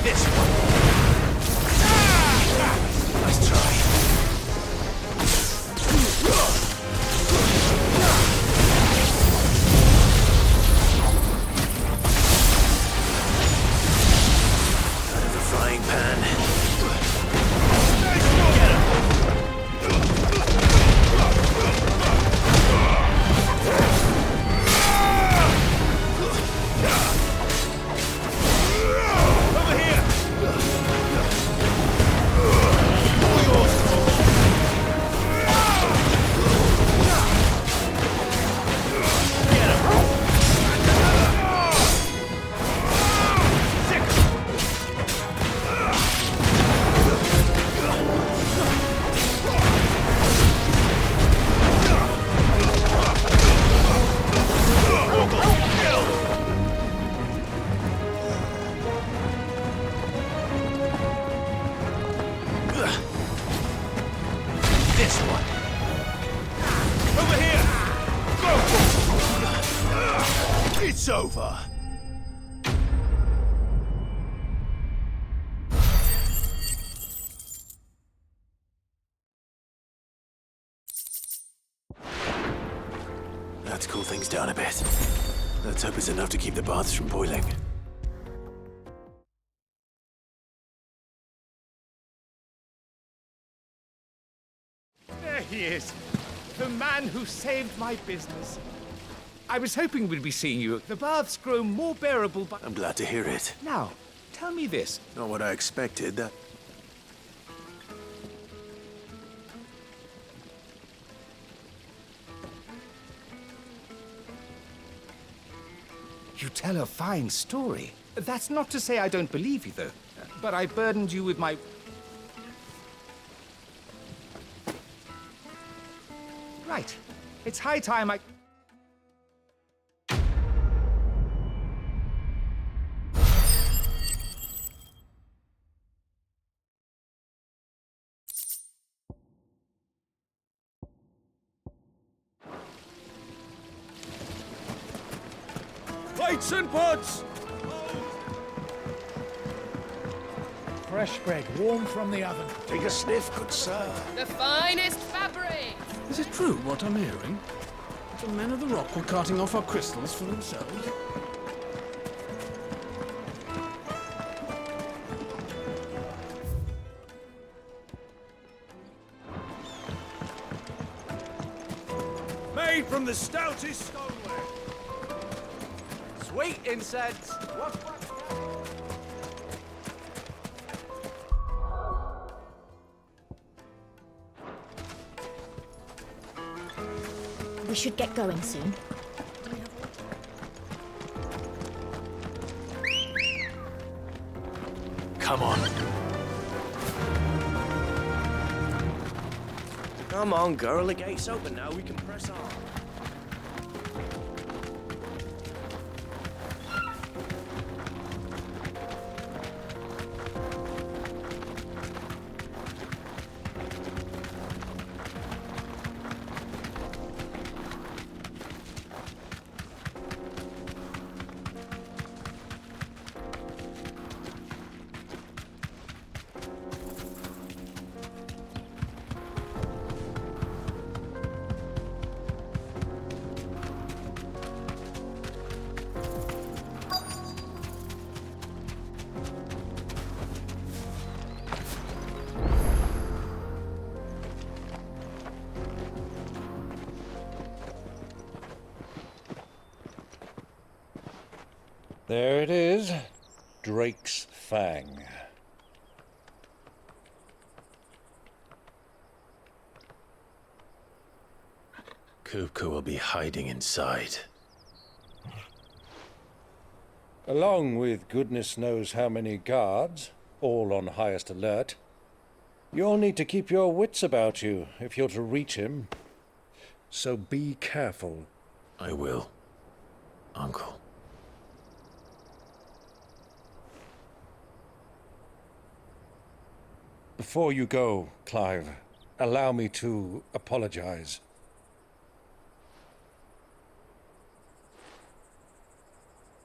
This one. Nice try. Out of the frying pan. Over here! This one. Over here! Go! It's over. Let's cool things down a bit. Let's hope it's enough to keep the baths from boiling. There he is. The man who saved my business. I was hoping we'd be seeing you. The baths grow more bearable, but... I'm glad to hear it. Now, tell me this. Not what I expected. That... You tell a fine story. That's not to say I don't believe you, though. But I burdened you with my... Right. It's high time I... Plates and pots! Fresh bread, warm from the oven. Take a sniff, good sir. The finest fabric! Is it true what I'm hearing? That the men of the rock were carting off our crystals for themselves? Made from the stoutest stoneware. Sweet incense! We should get going soon. Come on. Come on, girl. The gate's open now. We can press on. There it is, Drake's Fang. Kupka will be hiding inside. Along with goodness knows how many guards, all on highest alert. You'll need to keep your wits about you if you're to reach him. So be careful. I will, Uncle. Before you go, Clive, allow me to apologize.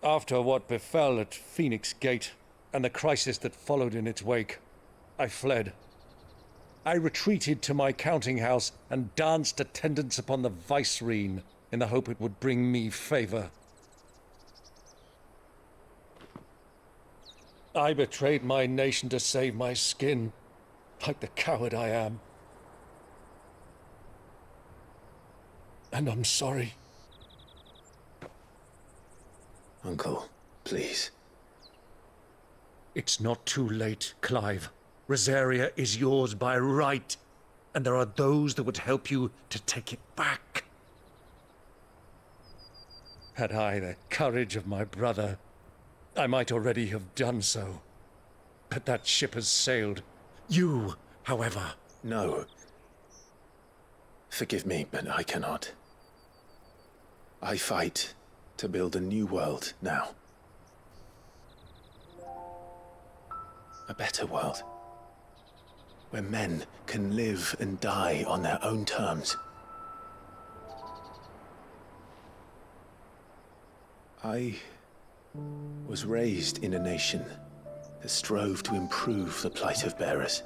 After what befell at Phoenix Gate and the crisis that followed in its wake, I fled. I retreated to my counting house and danced attendance upon the vicereine in the hope it would bring me favor. I betrayed my nation to save my skin, like the coward I am. And I'm sorry. Uncle, please. It's not too late, Clive. Rosaria is yours by right, and there are those that would help you to take it back. Had I the courage of my brother, I might already have done so. But that ship has sailed. You, however... No. Forgive me, but I cannot. I fight to build a new world now. A better world. Where men can live and die on their own terms. I was raised in a nation that strove to improve the plight of bearers.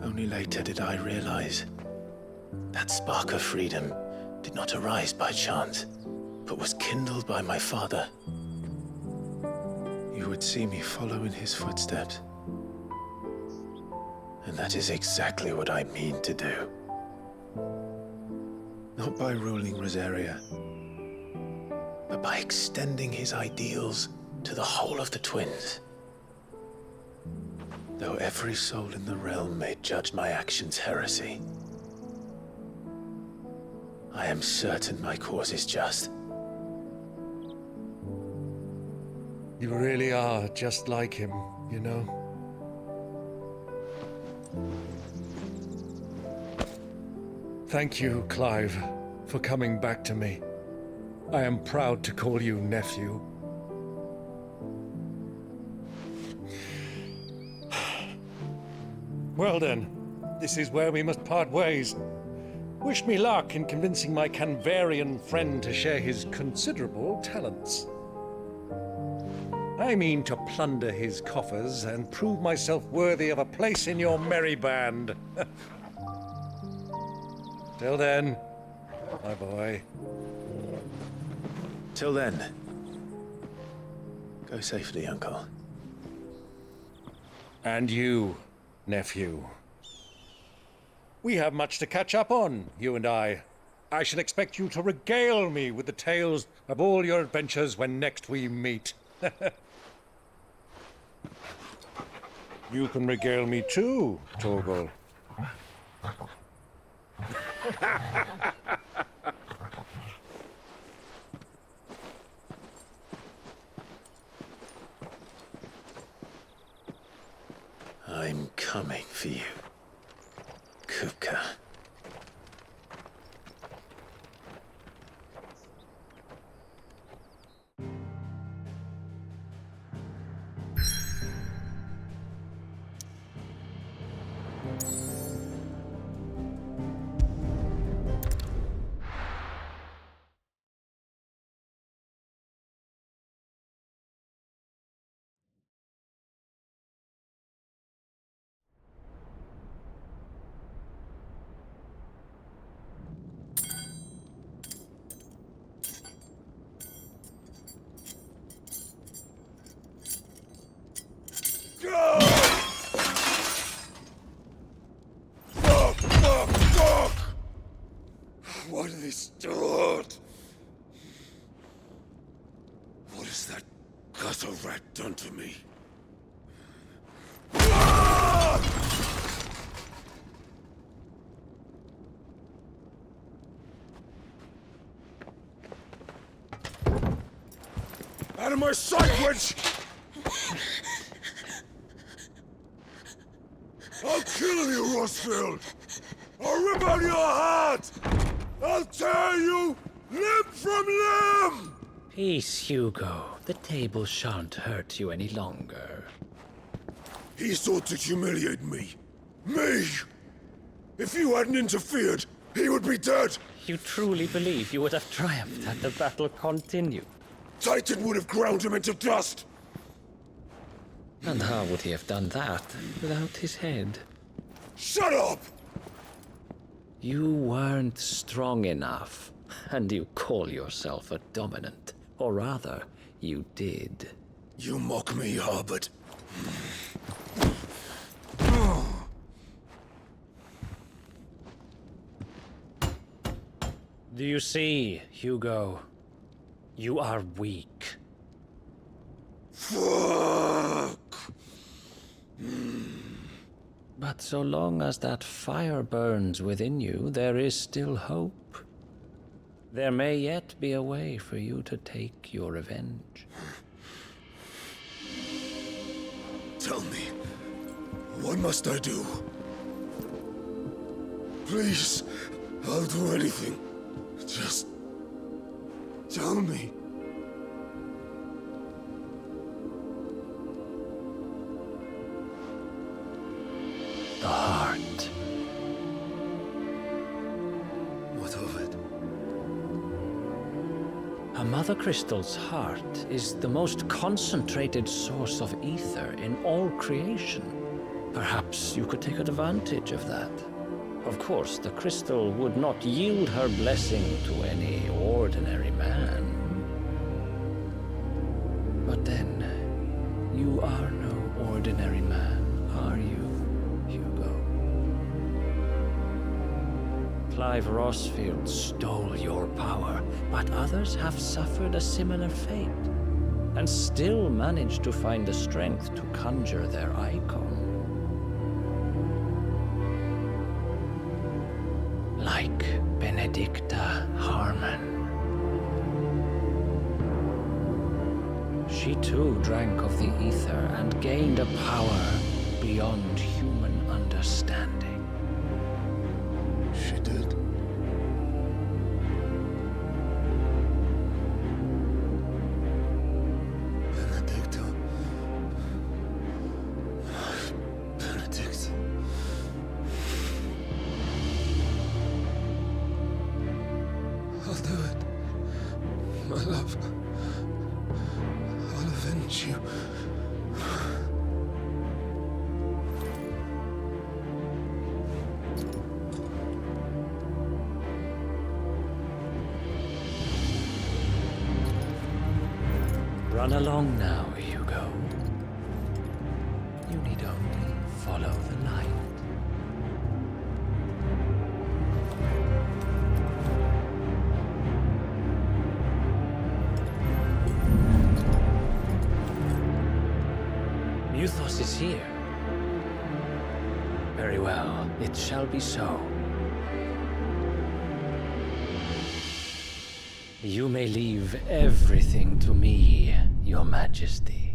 Only later did I realize that spark of freedom did not arise by chance, but was kindled by my father. You would see me follow in his footsteps. And that is exactly what I mean to do. Not by ruling Rosaria, but by extending his ideals to the whole of the twins. Though every soul in the realm may judge my actions heresy, I am certain my cause is just. You really are just like him, you know? Thank you, Clive, for coming back to me. I am proud to call you nephew. Well then, this is where we must part ways. Wish me luck in convincing my Canvarian friend to share his considerable talents. I mean to plunder his coffers and prove myself worthy of a place in your merry band. Till then, my boy. Till then, go safely, Uncle. And you, nephew. We have much to catch up on, you and I. I shall expect you to regale me with the tales of all your adventures when next we meet. You can regale me too, Torgal. I'm coming for you, Kupka. What did they start? What has that gutter rat done to me? Out of my sight, witch! I'll kill you, Rossfield! I'll rip out your heart! I'll tear you limb from limb! Peace, Hugo. The table shan't hurt you any longer. He sought to humiliate me. Me! If you hadn't interfered, he would be dead! You truly believe you would have triumphed had the battle continued? Titan would have ground him into dust! And how would he have done that without his head? Shut up! You weren't strong enough, and you call yourself a dominant. Or rather, you did. You mock me, Harbert. Do you see, Hugo? You are weak. Fuck! But so long as that fire burns within you, there is still hope. There may yet be a way for you to take your revenge. Tell me, what must I do? Please, I'll do anything. Just tell me. The heart. What of it? A Mother Crystal's heart is the most concentrated source of ether in all creation. Perhaps you could take advantage of that. Of course, the crystal would not yield her blessing to any ordinary man. But then, you are no ordinary man, are you, Hugo? Clive Rossfield stole your power, but others have suffered a similar fate, and still managed to find the strength to conjure their icon. Like Benedicta Harmon. She too drank of the ether and gained a power beyond human understanding. She did? My love, I'll avenge you. Run along now, Hugo. You need only follow the light. Muthos is here. Very well, it shall be so. You may leave everything to me, Your Majesty.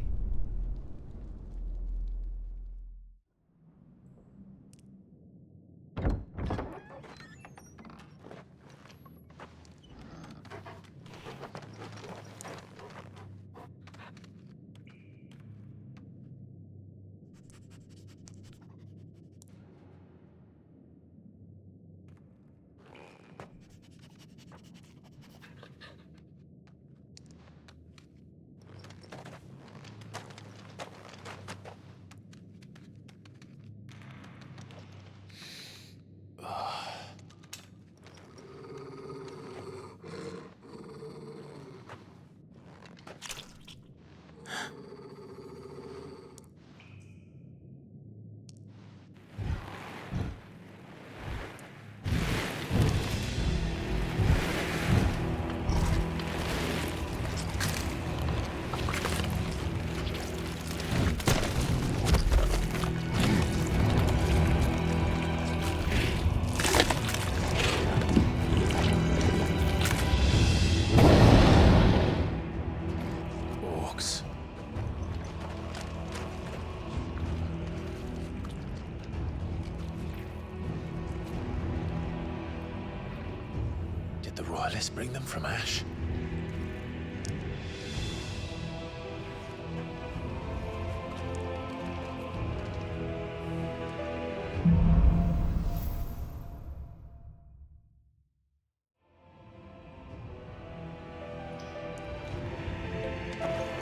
Orcs. Did the Royalists bring them from Ash?